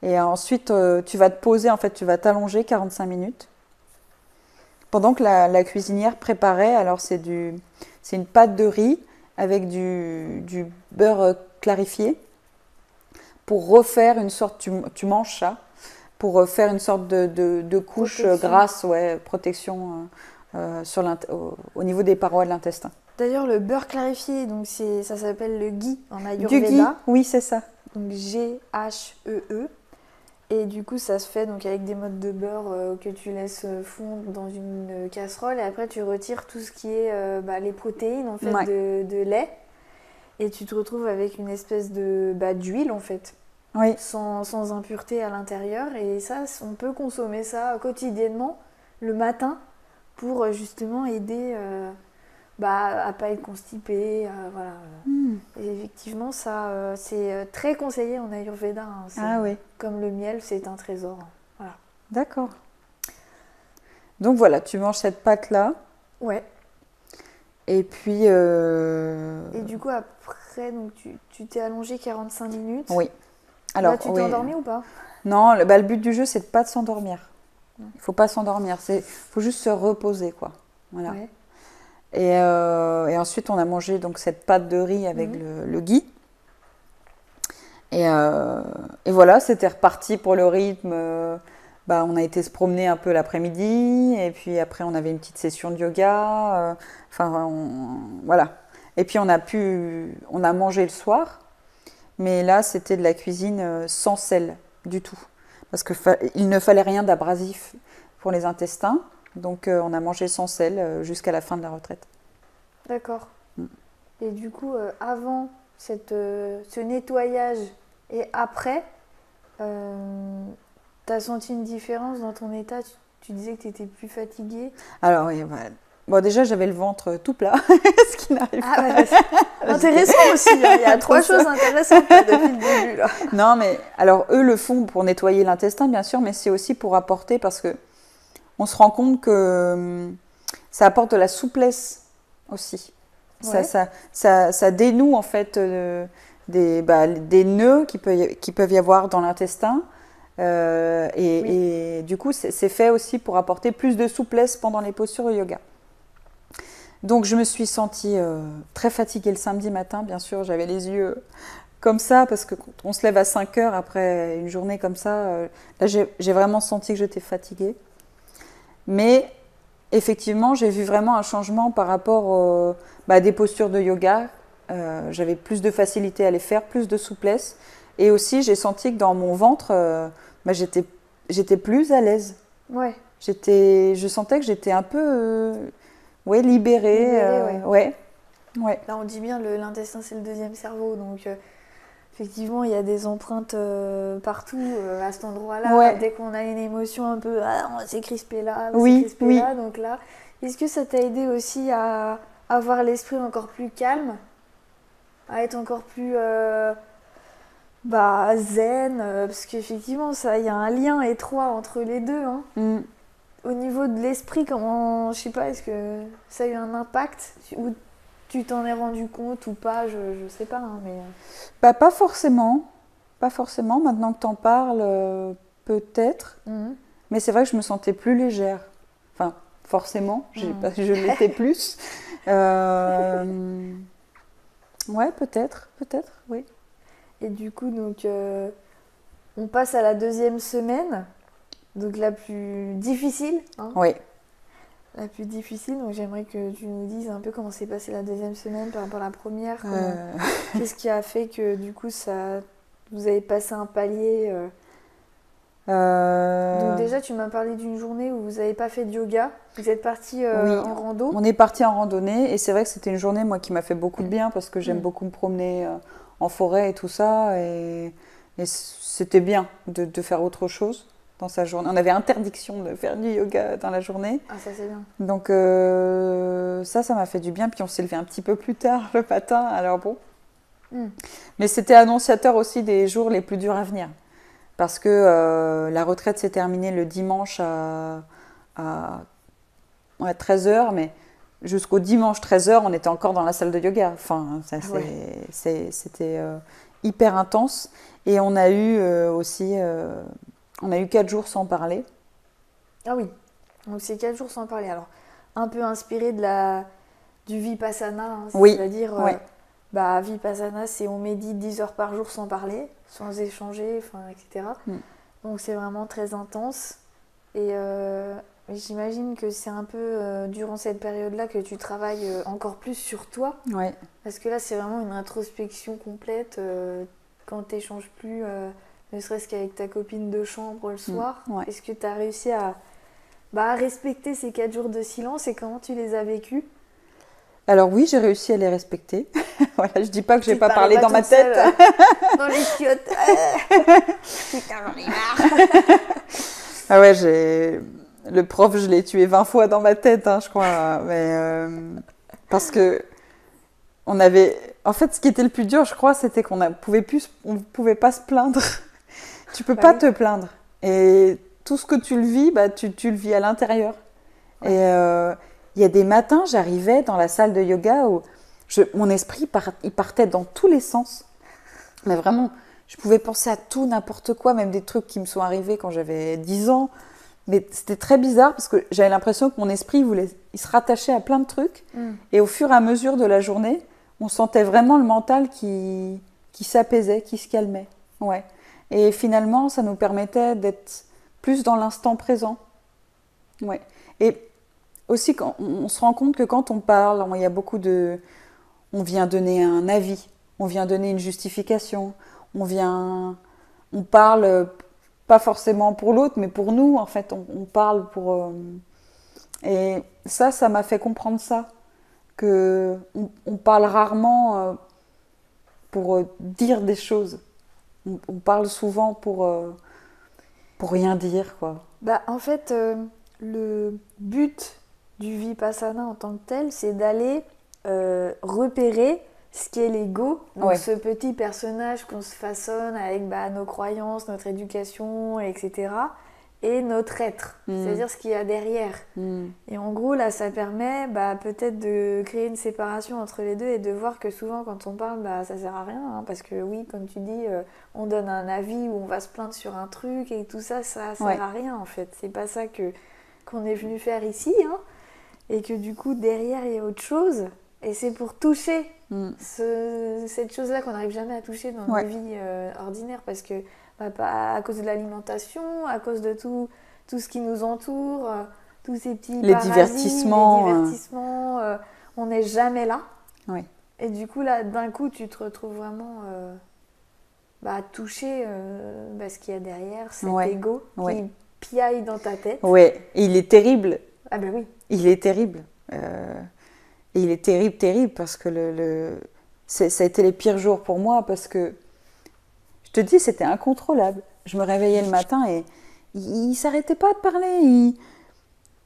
Et ensuite, tu vas te poser, en fait, tu vas t'allonger 45 minutes. Pendant que la cuisinière préparait, alors c'est une pâte de riz avec du beurre clarifié pour refaire une sorte, tu manges ça, pour faire une sorte de couche Protection. grasse, ouais, protection au niveau des parois de l'intestin. D'ailleurs, le beurre clarifié, donc ça s'appelle le ghee en Du Ayurveda. ghee, oui, c'est ça. Donc Ghee. Et du coup, ça se fait donc avec des mottes de beurre que tu laisses fondre dans une casserole. Et après, tu retires tout ce qui est les protéines en fait, Ouais. de lait. Et tu te retrouves avec une espèce d'huile en fait, Oui. sans impureté à l'intérieur. Et ça, on peut consommer ça quotidiennement le matin pour justement aider à pas être constipé. Voilà. Et effectivement, ça, c'est très conseillé en Ayurveda. Hein. Ah oui. Comme le miel, c'est un trésor. Voilà. D'accord. Donc voilà, tu manges cette pâte-là. Ouais. Et puis... Et du coup, après, donc, tu t'es allongé 45 minutes. Oui. Alors, Là, tu t'es oui. endormi ou pas? Non, le but du jeu, c'est de pas de s'endormir. Il ne faut pas s'endormir. Faut juste se reposer, quoi. Voilà. Ouais. Et ensuite, on a mangé donc, cette pâte de riz avec le ghee. Et voilà, c'était reparti pour le rythme. On a été se promener un peu l'après-midi. Et puis après, on avait une petite session de yoga. Voilà. Et puis, on a mangé le soir. Mais là, c'était de la cuisine sans sel du tout. Parce qu'il ne fallait rien d'abrasif pour les intestins. Donc, on a mangé sans sel jusqu'à la fin de la retraite. D'accord. Et du coup, avant ce nettoyage et après, t'as senti une différence dans ton état? Tu disais que tu étais plus fatiguée. Alors, oui, bon, déjà, j'avais le ventre tout plat, ce qui n'arrive pas. Ouais, intéressant aussi. Hein. Il y a 3 choses intéressantes depuis le début. Là. Non, mais alors, eux le font pour nettoyer l'intestin, bien sûr, mais c'est aussi pour apporter, parce que on se rend compte que ça apporte de la souplesse aussi. Ouais. Ça dénoue, en fait, des nœuds qui peuvent y avoir dans l'intestin. Et du coup, c'est fait aussi pour apporter plus de souplesse pendant les postures de yoga. Donc, je me suis sentie très fatiguée le samedi matin, bien sûr. J'avais les yeux comme ça, parce que quand on se lève à 5 heures après une journée comme ça, là j'ai vraiment senti que j'étais fatiguée. Mais effectivement, j'ai vu vraiment un changement par rapport à des postures de yoga. J'avais plus de facilité à les faire, plus de souplesse. Et aussi, j'ai senti que dans mon ventre, j'étais plus à l'aise. Ouais. Je sentais que j'étais un peu libérée. Ouais. Là, on dit bien l'intestin, c'est le deuxième cerveau. Donc, effectivement, il y a des empreintes partout à cet endroit-là. Ouais. Dès qu'on a une émotion un peu, on s'est crispé là, Oui. là. Donc là, est-ce que ça t'a aidé aussi à avoir l'esprit encore plus calme, à être encore plus zen, parce qu'effectivement, il y a un lien étroit entre les deux. Hein. Au niveau de l'esprit, je sais pas, est-ce que ça a eu un impact ou tu t'en es rendu compte ou pas, je sais pas, hein, mais... Pas forcément. Pas forcément. Maintenant que t'en parles, peut-être. Mais c'est vrai que je me sentais plus légère. Enfin, forcément, je l'étais plus. Ouais, peut-être, oui. Et du coup, donc, on passe à la deuxième semaine, donc la plus difficile. Hein, oui. La plus difficile, donc j'aimerais que tu nous dises un peu comment s'est passée la deuxième semaine par rapport à la première. Qu'est-ce qui a fait que du coup, vous avez passé un palier Donc déjà, tu m'as parlé d'une journée où vous n'avez pas fait de yoga. Vous êtes partis en rando. On est partis en randonnée et c'est vrai que c'était une journée moi qui m'a fait beaucoup de bien parce que j'aime beaucoup me promener en forêt et tout ça et c'était bien de faire autre chose dans sa journée. On avait interdiction de faire du yoga dans la journée. Ah, ça c'est bien. Donc ça m'a fait du bien. Puis on s'est levé un petit peu plus tard le matin, alors bon. Mais c'était annonciateur aussi des jours les plus durs à venir. Parce que la retraite s'est terminée le dimanche à 13h, mais jusqu'au dimanche 13h, on était encore dans la salle de yoga. Enfin, c'était hyper intense. Et on a eu aussi... on a eu 4 jours sans parler. Ah oui, donc c'est 4 jours sans parler. Alors, un peu inspiré du Vipassana, hein, c'est-à-dire... Vipassana, c'est on médite 10 heures par jour sans parler, sans échanger, etc. Donc c'est vraiment très intense. Et j'imagine que c'est un peu durant cette période-là que tu travailles encore plus sur toi. Ouais. Parce que là, c'est vraiment une introspection complète quand tu n'échanges plus, ne serait-ce qu'avec ta copine de chambre le soir. Ouais. Est-ce que tu as réussi à respecter ces 4 jours de silence et comment tu les as vécus ? Alors oui, j'ai réussi à les respecter. Voilà, je dis pas que j'ai pas parlé dans ma tête. Dans les chiottes. Putain, j'en ai marre. Ah ouais, le prof, je l'ai tué 20 fois dans ma tête, hein, je crois. Mais parce que on avait... En fait, ce qui était le plus dur, je crois, c'était qu'on pouvait pas se plaindre. Tu peux pas te plaindre. Et tout ce que tu le vis, tu le vis à l'intérieur. Ouais. Et il y a des matins, j'arrivais dans la salle de yoga où mon esprit il partait dans tous les sens. Mais vraiment, je pouvais penser à tout, n'importe quoi, même des trucs qui me sont arrivés quand j'avais 10 ans. Mais c'était très bizarre parce que j'avais l'impression que mon esprit il se rattachait à plein de trucs. Et au fur et à mesure de la journée, on sentait vraiment le mental qui s'apaisait, qui se calmait. Ouais. Et finalement, ça nous permettait d'être plus dans l'instant présent. Ouais. Et aussi, on se rend compte que quand on parle, il y a beaucoup on vient donner un avis, on vient donner une justification, on parle pas forcément pour l'autre, mais pour nous, en fait, on parle pour... Et ça m'a fait comprendre ça, qu'on parle rarement pour dire des choses. On parle souvent pour rien dire, quoi. En fait, le but du Vipassana en tant que tel, c'est d'aller repérer ce qu'est l'ego, donc ce petit personnage qu'on se façonne avec nos croyances, notre éducation, etc. et notre être, c'est-à-dire ce qu'il y a derrière. Et en gros, là, ça permet peut-être de créer une séparation entre les deux et de voir que souvent, quand on parle, ça sert à rien, hein, parce que oui, comme tu dis, on donne un avis ou on va se plaindre sur un truc et tout ça, ça sert à rien, en fait. C'est pas ça qu'on est venu faire ici, hein. Et que du coup, derrière, il y a autre chose. Et c'est pour toucher Mm. cette chose-là qu'on n'arrive jamais à toucher dans Ouais. nos vies ordinaires parce que pas à cause de l'alimentation, à cause de tout ce qui nous entoure, tous ces petits Les parasites, divertissements, les divertissements, on n'est jamais là. Ouais. Et du coup, là, d'un coup, tu te retrouves vraiment touché ce qu'il y a derrière, cet Ouais. ego Ouais. qui piaille dans ta tête. Ouais, et il est terrible. Ah ben oui. Il est terrible. Et il est terrible, terrible, parce que ça a été les pires jours pour moi, parce que, je te dis, c'était incontrôlable. Je me réveillais le matin et il s'arrêtait pas de parler.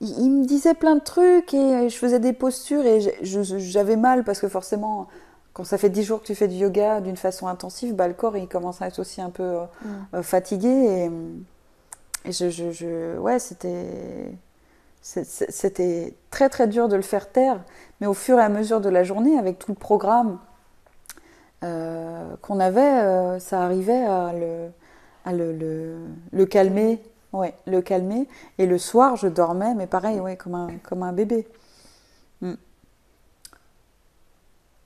Il me disait plein de trucs et je faisais des postures et j'avais mal, parce que forcément, quand ça fait 10 jours que tu fais du yoga d'une façon intensive, bah, le corps il commence à être aussi un peu fatigué. Ouais, c'était très très dur de le faire taire, mais au fur et à mesure de la journée, avec tout le programme qu'on avait, ça arrivait à le calmer. Ouais, le calmer. Et le soir, je dormais, mais pareil, ouais, comme un bébé. Mm.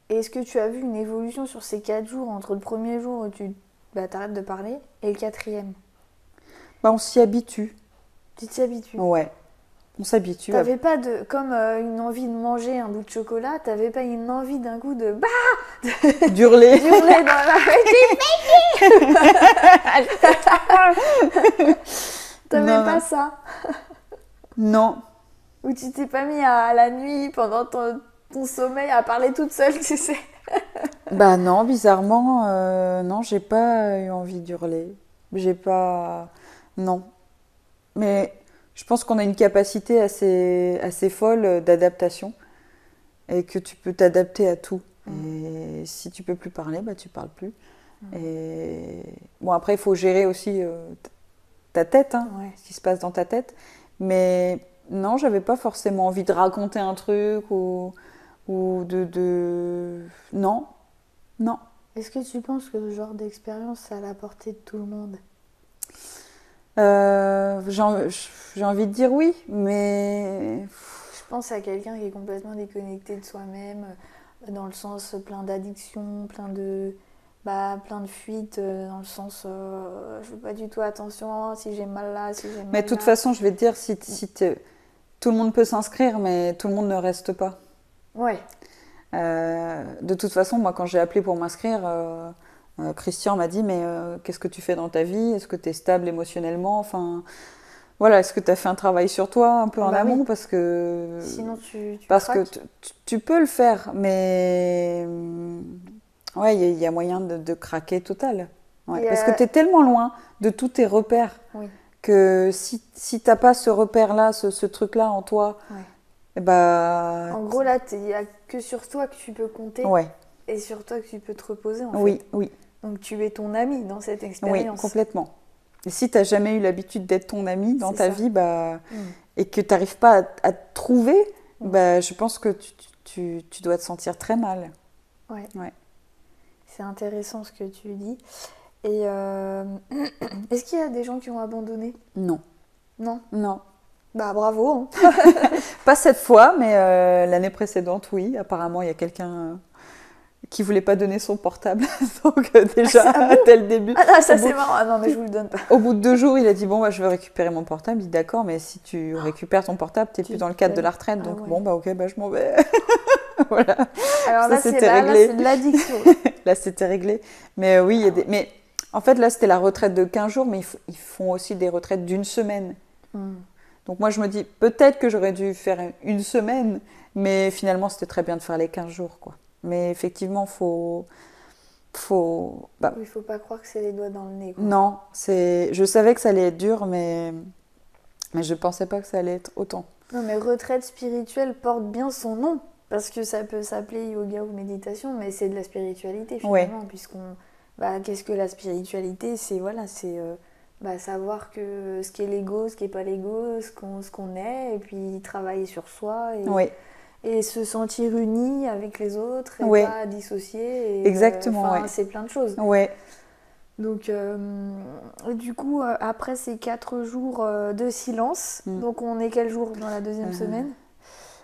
Et est-ce que tu as vu une évolution sur ces 4 jours entre le premier jour où tu t'arrêtes de parler et le quatrième? Bah, on s'y habitue. Tu t'y habitues. Ouais, on s'habitue. T'avais pas comme une envie de manger un bout de chocolat, t'avais pas une envie d'un coup de D'hurler. hurler dans la T'avais Non, pas non. ça? Non. Ou tu t'es pas mis à la nuit pendant ton sommeil à parler toute seule, tu sais? Bah non, bizarrement, non, j'ai pas eu envie d'hurler. J'ai pas... Non. Mais je pense qu'on a une capacité assez folle d'adaptation et que tu peux t'adapter à tout. Et si tu peux plus parler, bah tu parles plus. Et bon, après, il faut gérer aussi ta tête, hein, Ouais. ce qui se passe dans ta tête. Mais non, j'avais pas forcément envie de raconter un truc ou Non, non. Est-ce que tu penses que ce genre d'expérience, c'est à la portée de tout le monde? J'ai envie de dire oui, mais Je pense à quelqu'un qui est complètement déconnecté de soi-même, dans le sens plein d'addictions, plein de fuites, dans le sens je fais pas du tout attention si j'ai mal là, si j'ai mal mais de toute là. façon, je vais te dire, tout le monde peut s'inscrire, mais tout le monde ne reste pas. Ouais, De toute façon, moi, quand j'ai appelé pour m'inscrire, Christian m'a dit, mais qu'est-ce que tu fais dans ta vie? Est-ce que tu es stable émotionnellement? Enfin, voilà, est-ce que tu as fait un travail sur toi un peu en bah amont? oui. Parce que Sinon tu parce que craques. tu peux le faire, mais ouais, il y a moyen de craquer total. Ouais, Et, parce que tu es tellement loin de tous tes repères oui, que si t'as pas ce repère-là, ce truc-là en toi, ouais. eh bah, En gros, là, il n'y a que sur toi que tu peux compter ouais, et sur toi que tu peux te reposer, en oui, fait. oui, Donc, tu es ton ami dans cette oui, expérience. complètement. Et si t'as jamais eu l'habitude d'être ton ami dans C'est ta ça. vie, bah, Mm. et que t'arrives pas à te trouver, Mm. bah, je pense que tu dois te sentir très mal. Ouais. Ouais. C'est intéressant ce que tu dis. Et est-ce qu'il y a des gens qui ont abandonné? Non, Non? non. Bah, bravo, hein. Pas cette fois, mais l'année précédente, oui. Apparemment, il y a quelqu'un qui voulait pas donner son portable. Donc déjà, dès le début. Ah, ça au bout- c'est marrant. Ah non, mais je vous le donne pas. Au bout de 2 jours, il a dit bon bah je vais récupérer mon portable. Il dit d'accord, mais si tu récupères ton portable, t'es plus dans le cadre de la retraite. Ah Donc ouais. bon bah ok, bah je m'en vais. Voilà. Alors Ça, là, c'était là, réglé. c'est de l'addiction. Là c'était réglé. Mais oui, il y a des. Mais en fait là c'était la retraite de 15 jours, mais ils font aussi des retraites d'une semaine. Mm. Donc moi je me dis peut-être que j'aurais dû faire une semaine, mais finalement c'était très bien de faire les 15 jours quoi. Mais effectivement bah, Il faut pas croire que c'est les doigts dans le nez, quoi. non, je savais que ça allait être dur, mais je pensais pas que ça allait être autant. Non, mais retraite spirituelle porte bien son nom. Parce que ça peut s'appeler yoga ou méditation, mais c'est de la spiritualité finalement. Puisqu'on. Qu'est-ce que la spiritualité? C'est savoir que ce qui est l'ego, ce qui n'est pas l'ego, ce qu'on est, et puis travailler sur soi. Oui, Et se sentir uni avec les autres et Oui. pas dissocier. Exactement, ouais. C'est plein de choses. ouais. Donc, du coup, après ces 4 jours de silence, donc on est quel jour dans la deuxième semaine?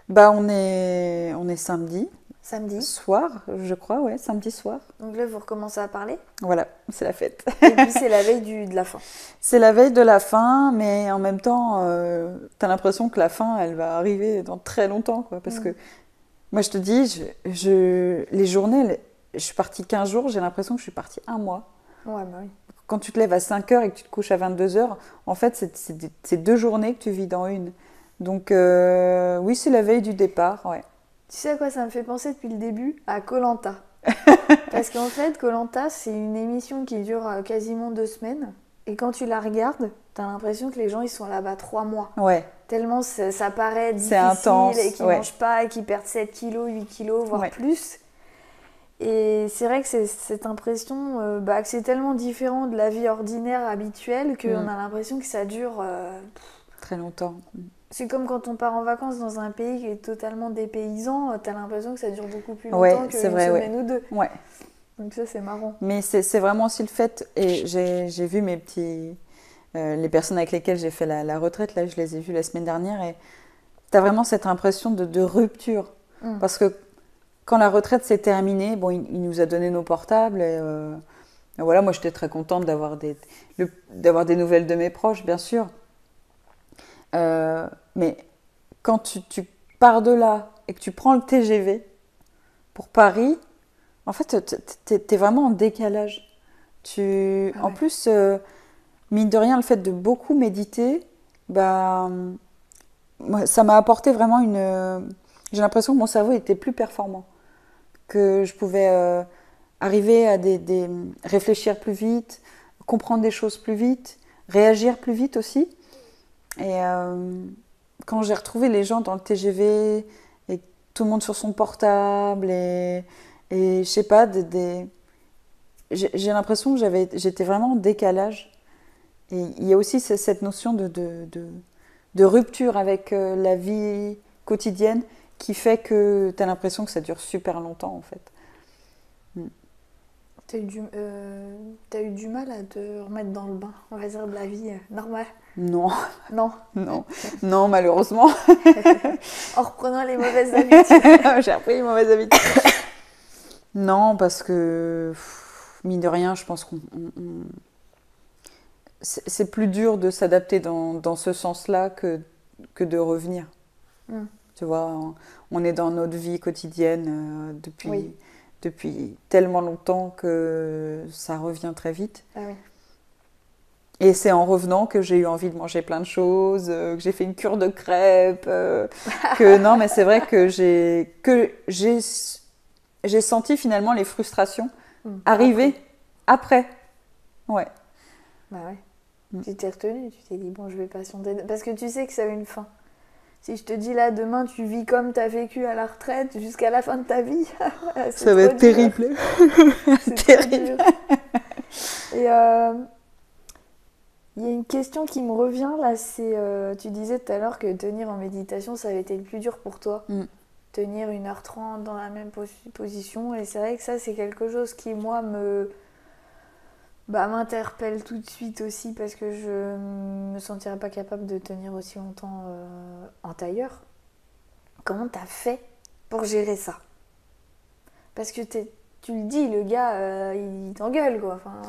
Bah on est samedi. Samedi. soir, je crois, ouais, samedi soir. Donc là, vous recommencez à parler. Voilà, c'est la fête. Et puis c'est la veille de la fin. C'est la veille de la fin, mais en même temps, t'as l'impression que la fin, elle va arriver dans très longtemps, quoi. Parce que moi, je te dis, les journées, je suis partie 15 jours, j'ai l'impression que je suis partie un mois. Ouais, bah oui. Quand tu te lèves à 5 heures et que tu te couches à 22 heures, en fait, c'est 2 journées que tu vis dans une. Donc, oui, c'est la veille du départ, ouais. Tu sais à quoi ça me fait penser depuis le début? À koh Parce qu'en fait, koh c'est une émission qui dure quasiment 2 semaines. Et quand tu la regardes, t'as l'impression que les gens, ils sont là-bas 3 mois. Ouais. Tellement ça paraît difficile intense, et qu'ils mangent pas, et qu'ils perdent 7 kilos, 8 kilos, voire plus. Et c'est vrai que c'est cette impression que c'est tellement différent de la vie ordinaire habituelle qu'on a l'impression que ça dure... très longtemps. C'est comme quand on part en vacances dans un pays qui est totalement dépaysant, t'as l'impression que ça dure beaucoup plus longtemps qu'une semaine ou deux. Ouais. Donc ça, c'est marrant. Mais c'est vraiment aussi le fait, et j'ai vu mes petits... les personnes avec lesquelles j'ai fait la retraite, là, je les ai vues la semaine dernière, et t'as vraiment cette impression de rupture. Parce que quand la retraite s'est terminée, bon, il nous a donné nos portables, et voilà, moi j'étais très contente d'avoir des nouvelles de mes proches, bien sûr. Mais quand tu pars de là et que tu prends le TGV pour Paris, en fait, t'es vraiment en décalage. En plus, mine de rien, le fait de beaucoup méditer, bah, ça m'a apporté vraiment j'ai l'impression que mon cerveau était plus performant, que je pouvais arriver à réfléchir plus vite, comprendre des choses plus vite, réagir plus vite aussi. Et quand j'ai retrouvé les gens dans le TGV et tout le monde sur son portable et je sais pas, j'ai l'impression que j'étais vraiment en décalage. Et il y a aussi cette notion de rupture avec la vie quotidienne qui fait que tu as l'impression que ça dure super longtemps en fait. T'as eu du mal à te remettre dans le bain, on va dire, de la vie normale? Non. Non. Non, malheureusement. En reprenant les mauvaises habitudes. J'ai appris les mauvaises habitudes. Non, parce que, mine de rien, je pense qu'on... C'est plus dur de s'adapter dans ce sens-là que de revenir. Tu vois, on est dans notre vie quotidienne depuis tellement longtemps que ça revient très vite. Ah oui. Et c'est en revenant que j'ai eu envie de manger plein de choses, que j'ai fait une cure de crêpes, non, mais c'est vrai que j'ai senti finalement les frustrations arriver après. Ouais. Bah ouais. Tu t'es retenue, tu t'es dit bon, je vais patienter parce que tu sais que ça a une fin. Si je te dis là demain tu vis comme tu as vécu à la retraite jusqu'à la fin de ta vie, ça va être terrible. C'est terrible. Et il y a une question qui me revient là, c'est tu disais tout à l'heure que tenir en méditation ça avait été le plus dur pour toi. Tenir 1h30 dans la même position, et c'est vrai que ça c'est quelque chose qui moi m'interpelle tout de suite aussi, parce que je me sentirais pas capable de tenir aussi longtemps en tailleur. Comment t'as fait pour gérer ça? Parce que tu le dis, le gars il t'engueule quoi. Enfin,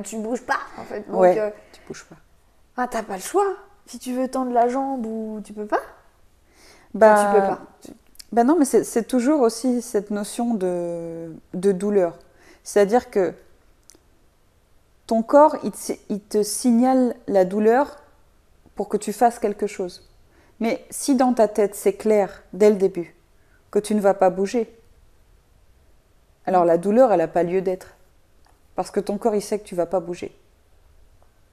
tu bouges pas en fait. Donc, tu bouges pas. Ah, t'as pas le choix. Si tu veux tendre la jambe ou tu peux pas. Tu peux pas. Bah non, mais c'est toujours aussi cette notion de douleur. C'est-à-dire que ton corps, il te signale la douleur pour que tu fasses quelque chose. Mais si dans ta tête, c'est clair dès le début que tu ne vas pas bouger, alors la douleur, elle n'a pas lieu d'être. Parce que ton corps, il sait que tu ne vas pas bouger.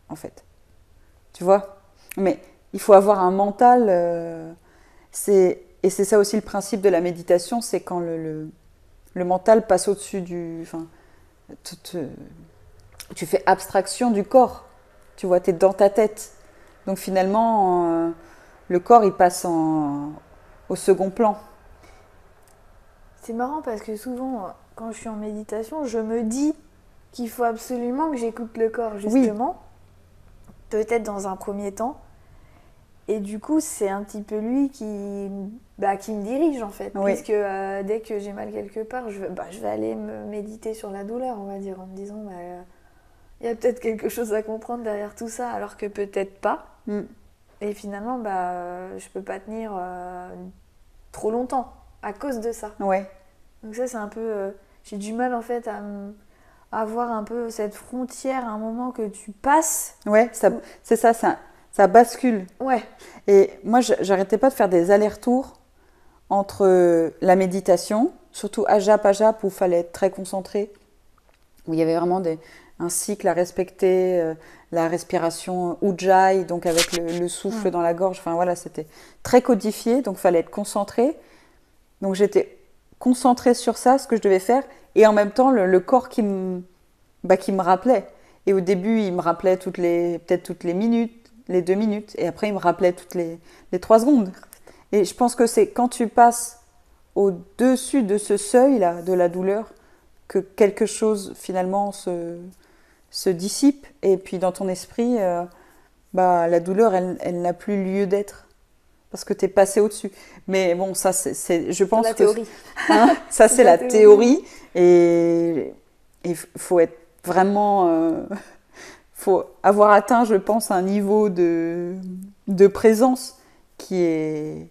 En fait. Tu vois? Mais il faut avoir un mental... et c'est ça aussi le principe de la méditation, c'est quand le mental passe au-dessus du... Enfin, tu fais abstraction du corps. Tu vois, tu es dans ta tête. Donc finalement, le corps, il passe au second plan. C'est marrant parce que souvent, quand je suis en méditation, je me dis qu'il faut absolument que j'écoute le corps, justement. Oui. Peut-être dans un premier temps. Et du coup, c'est un petit peu lui qui me dirige en fait. Oui. Puisque dès que j'ai mal quelque part, je vais aller me méditer sur la douleur, on va dire, en me disant, il y a peut-être quelque chose à comprendre derrière tout ça, alors que peut-être pas. Mm. Et finalement, je peux pas tenir trop longtemps à cause de ça. Ouais. Donc ça, c'est un peu... j'ai du mal en fait à avoir un peu cette frontière à un moment que tu passes. Ouais, c'est ça bascule. Ouais. Et moi, j'arrêtais pas de faire des allers-retours entre la méditation, surtout ajap, où il fallait être très concentré, où il y avait vraiment un cycle à respecter, la respiration ujjayi, donc avec le souffle dans la gorge. Enfin voilà, c'était très codifié, donc il fallait être concentré. Donc j'étais concentrée sur ça, ce que je devais faire, et en même temps le corps qui me rappelait. Et au début, il me rappelait peut-être toutes les minutes, les 2 minutes, et après il me rappelait toutes les 3 secondes. Et je pense que c'est quand tu passes au-dessus de ce seuil-là, de la douleur, que quelque chose finalement se dissipe. Et puis dans ton esprit, la douleur, elle n'a plus lieu d'être. Parce que tu es passé au-dessus. Mais bon, ça, je pense la théorie. Ça, c'est la théorie. Et il faut être vraiment... faut avoir atteint, je pense, un niveau de présence qui est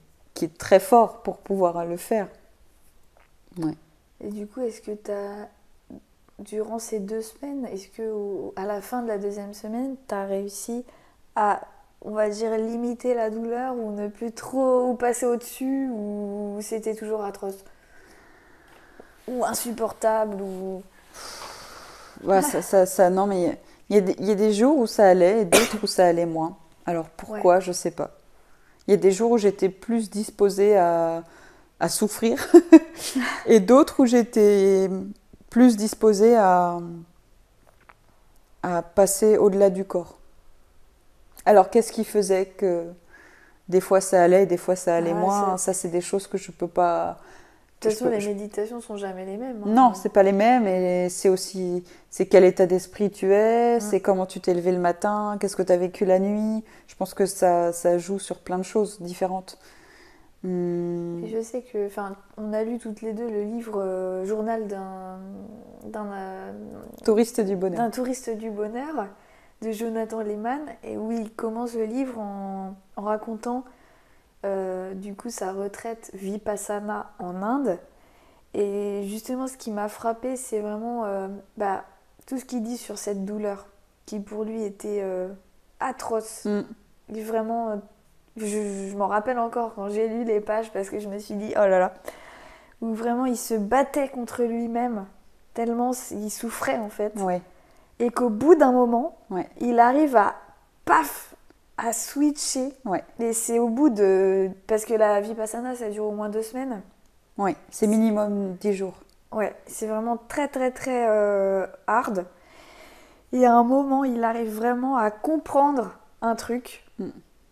très fort pour pouvoir le faire. Ouais. Et du coup, est-ce que durant ces 2 semaines, est-ce que à la fin de la 2e semaine, tu as réussi à, on va dire, limiter la douleur ou ne plus trop passer au-dessus, ou c'était toujours atroce ou insupportable ou... Ouais, non, mais il y a des jours où ça allait et d'autres où ça allait moins. Alors pourquoi, je sais pas. Il y a des jours où j'étais plus disposée à souffrir et d'autres où j'étais plus disposée à passer au-delà du corps. Alors qu'est-ce qui faisait que des fois ça allait et des fois ça allait moins? Ça, c'est des choses que je peux pas... De toute façon, les méditations sont jamais les mêmes. Hein. Non, c'est pas les mêmes, et c'est quel état d'esprit tu es, c'est comment tu t'es levé le matin, qu'est-ce que tu as vécu la nuit. Je pense que ça joue sur plein de choses différentes. Et je sais que, on a lu toutes les deux le livre journal d'un touriste du bonheur. D'un touriste du bonheur de Jonathan Lehman, et où il commence le livre en racontant du coup sa retraite Vipassana en Inde. Et justement, ce qui m'a frappée, c'est vraiment tout ce qu'il dit sur cette douleur qui pour lui était atroce. Vraiment, je m'en rappelle encore quand j'ai lu les pages, parce que je me suis dit oh là là, où vraiment il se battait contre lui-même tellement il souffrait en fait. Ouais. Et qu'au bout d'un moment, il arrive à switcher. Ouais. Et c'est au bout de... Parce que la Vipassana, ça dure au moins 2 semaines. Oui, c'est minimum 10 jours. Ouais, c'est vraiment très très très hard. Et à un moment, il arrive vraiment à comprendre un truc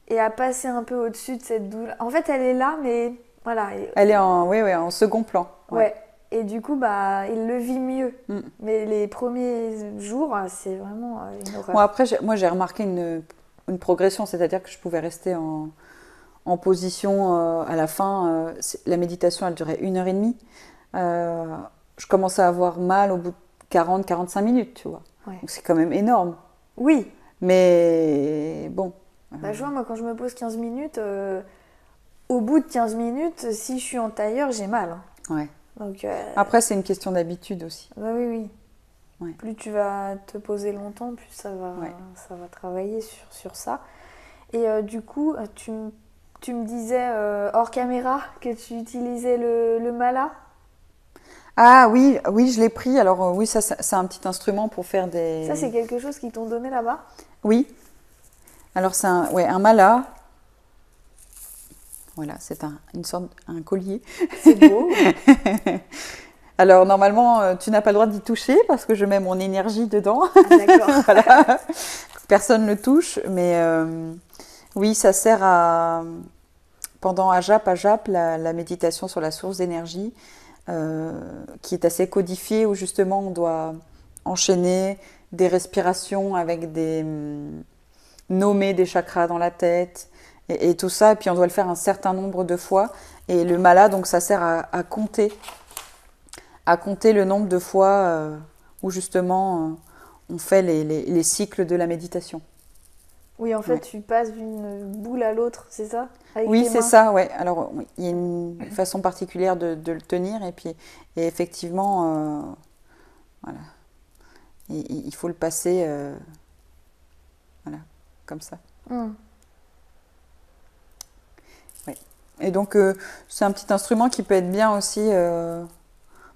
et à passer un peu au-dessus de cette douleur. En fait, elle est là, mais voilà. Elle est en second plan. Ouais. Et du coup, il le vit mieux. Mais les premiers jours, c'est vraiment une horreur. Bon, après, j'ai remarqué une progression, c'est-à-dire que je pouvais rester en position à la fin. La méditation, elle durait 1h30. Je commençais à avoir mal au bout de 40-45 minutes, tu vois. Ouais. Donc c'est quand même énorme. Oui. Mais bon. Je vois, moi, quand je me pose 15 minutes, au bout de 15 minutes, si je suis en tailleur, j'ai mal. Ouais. Donc, après, c'est une question d'habitude aussi. Oui. Ouais. Plus tu vas te poser longtemps, plus ça va travailler sur ça. Et du coup, tu me disais hors caméra que tu utilisais le mala. Ah oui, je l'ai pris. Alors oui, ça c'est un petit instrument pour faire des... Ça, c'est quelque chose qu'ils t'ont donné là-bas? Oui. Alors c'est un mala. Voilà, c'est un collier. C'est beau. Alors normalement, tu n'as pas le droit d'y toucher parce que je mets mon énergie dedans. Ah, d'accord. Voilà. Personne ne le touche, mais oui, ça sert à... Pendant Ajap, la méditation sur la source d'énergie, qui est assez codifiée, où justement on doit enchaîner des respirations avec nommer des chakras dans la tête, et tout ça. Et puis on doit le faire un certain nombre de fois. Et le mala, donc ça sert à compter le nombre de fois où justement on fait les cycles de la méditation. Oui, en fait, tu passes d'une boule à l'autre, c'est ça? Avec Oui, tes c'est mains. ça, ouais. Alors, oui, il y a une façon particulière de le tenir, et effectivement, voilà, il faut le passer, voilà, comme ça. Hmm. Ouais. Et donc, c'est un petit instrument qui peut être bien aussi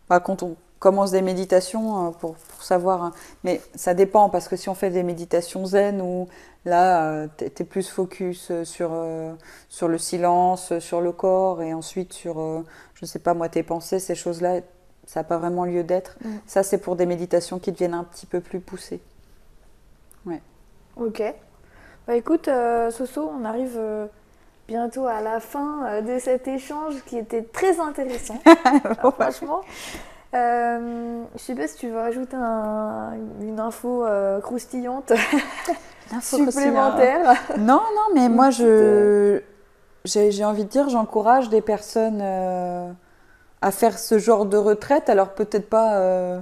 quand on commence des méditations pour savoir. Hein. Mais ça dépend, parce que si on fait des méditations zen où là, t'es plus focus sur le silence, sur le corps, et ensuite sur, je ne sais pas moi, tes pensées, ces choses-là, ça n'a pas vraiment lieu d'être. Ça, c'est pour des méditations qui deviennent un petit peu plus poussées. Ouais. Ok. Bah écoute, Soso, on arrive bientôt à la fin de cet échange qui était très intéressant. Alors, franchement, je sais pas si tu veux rajouter une info croustillante supplémentaire. Non, non, mais moi, petite, j'ai envie de dire, j'encourage des personnes à faire ce genre de retraite. Alors, peut-être pas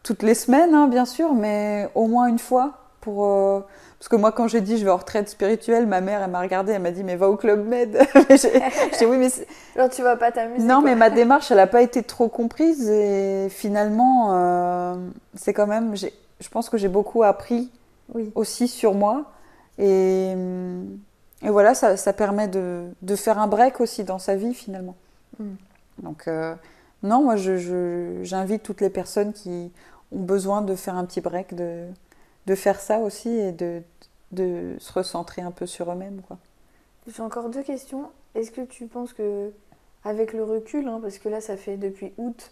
toutes les semaines, hein, bien sûr, mais au moins une fois. Parce que moi, quand j'ai dit je vais en retraite spirituelle, ma mère, elle m'a regardée, elle m'a dit mais va au Club Med. J'ai dit oui, mais genre tu vas pas t'amuser. non, quoi. mais ma démarche, elle n'a pas été trop comprise, et finalement, c'est quand même, je pense que j'ai beaucoup appris Oui. aussi sur moi, et, et voilà, ça permet de faire un break aussi dans sa vie finalement. Mm. Donc non, moi j'invite toutes les personnes qui ont besoin de faire un petit break, de faire ça aussi, et de se recentrer un peu sur eux-mêmes, quoi. J'ai encore deux questions. Est-ce que tu penses que, avec le recul, hein, parce que là ça fait depuis août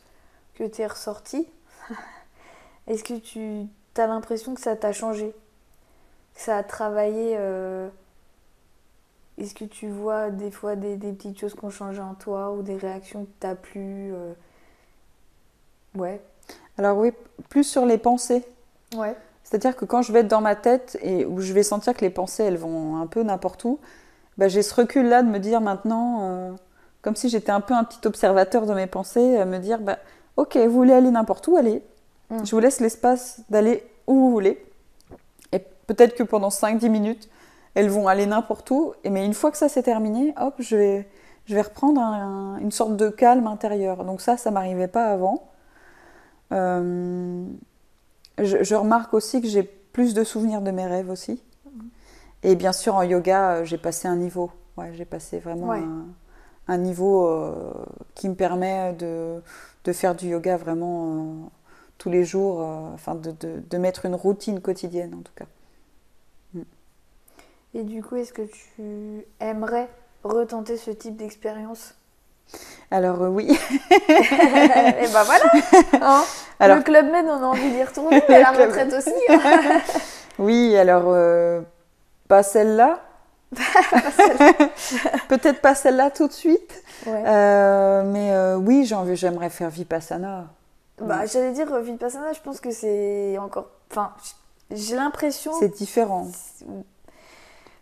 que tu es ressorti, est-ce que tu as l'impression que ça t'a changé? Que ça a travaillé Est-ce que tu vois des fois des petites choses qui ont changé en toi ou des réactions que t'as plu Ouais. Alors oui, plus sur les pensées. Ouais. C'est-à-dire que quand je vais être dans ma tête et où je vais sentir que les pensées, elles vont un peu n'importe où, bah, j'ai ce recul-là de me dire maintenant, comme si j'étais un peu un petit observateur de mes pensées, me dire, bah, ok, vous voulez aller n'importe où, allez. Je vous laisse l'espace d'aller où vous voulez. Et peut-être que pendant 5-10 minutes, elles vont aller n'importe où. Mais une fois que ça c'est terminé, hop, je vais reprendre une sorte de calme intérieur. Donc ça m'arrivait pas avant. Je remarque aussi que j'ai plus de souvenirs de mes rêves aussi. Et bien sûr, en yoga, j'ai passé un niveau. Ouais, j'ai passé vraiment Ouais. un niveau qui me permet de faire du yoga vraiment tous les jours, enfin de mettre une routine quotidienne en tout cas. Et du coup, est-ce que tu aimerais retenter ce type d'expérience? Alors oui. Et bah voilà hein. Alors, le Club Med, on a envie d'y retourner, mais la retraite aussi. Hein. oui, alors pas celle-là. Peut-être pas celle-là tout de suite. Ouais. Mais oui, j'aimerais faire Vipassana. Bah, j'allais dire Vipassana, je pense que c'est encore. Enfin, j'ai l'impression. C'est différent.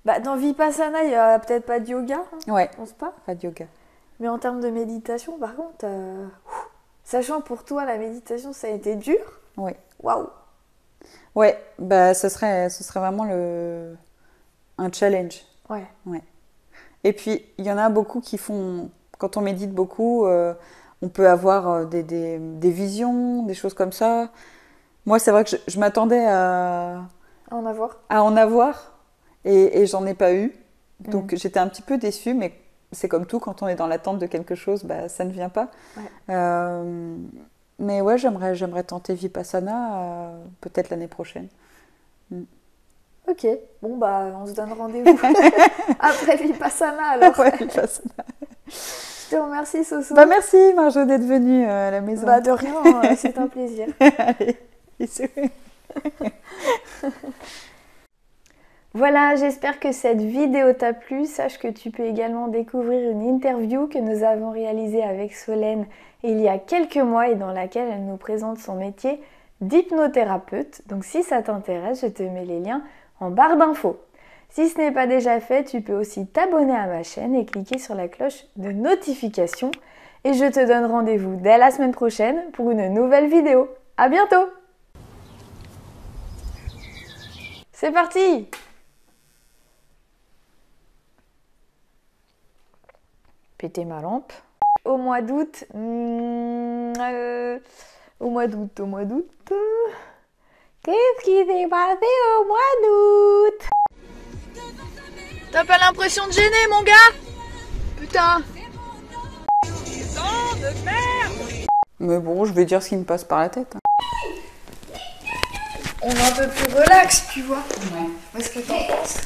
Bah, dans Vipassana, il n'y a peut-être pas de yoga, hein, Ouais, je pense pas. pas de yoga. Mais en termes de méditation, par contre, sachant pour toi la méditation ça a été dur, Ouais. waouh! Ouais, bah ce serait vraiment un challenge. Ouais. Ouais. Et puis il y en a beaucoup qui font, quand on médite beaucoup, on peut avoir des visions, des choses comme ça. Moi, c'est vrai que je m'attendais À en avoir? à en avoir, et j'en ai pas eu. Donc j'étais un petit peu déçue, mais c'est comme tout, quand on est dans l'attente de quelque chose, bah, ça ne vient pas. Ouais. Mais ouais, j'aimerais tenter Vipassana peut-être l'année prochaine. Ok, bon bah on se donne rendez-vous après Vipassana alors. Ouais, Vipassana. Je te remercie Soso. Bah merci Marjo d'être venue à la maison. Bah de rien, hein, c'est un plaisir. Allez, bisous. Voilà, j'espère que cette vidéo t'a plu. Sache que tu peux également découvrir une interview que nous avons réalisée avec Solène il y a quelques mois et dans laquelle elle nous présente son métier d'hypnothérapeute. Donc si ça t'intéresse, je te mets les liens en barre d'infos. Si ce n'est pas déjà fait, tu peux aussi t'abonner à ma chaîne et cliquer sur la cloche de notification. Et je te donne rendez-vous dès la semaine prochaine pour une nouvelle vidéo. À bientôt! C'est parti! Péter ma lampe. Au mois d'août... au mois d'août... Qu'est-ce qui s'est passé au mois d'août? T'as pas l'impression de gêner, mon gars? Putain! Mais bon, je vais dire ce qui me passe par la tête. On est un peu plus relax, tu vois. Ouais. Qu'est-ce que t'en penses?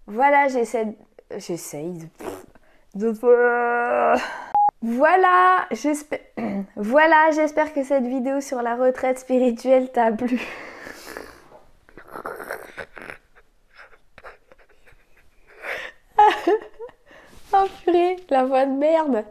Voilà, j'essaye de... Voilà, j'espère que cette vidéo sur la retraite spirituelle t'a plu. Oh purée, la voix de merde.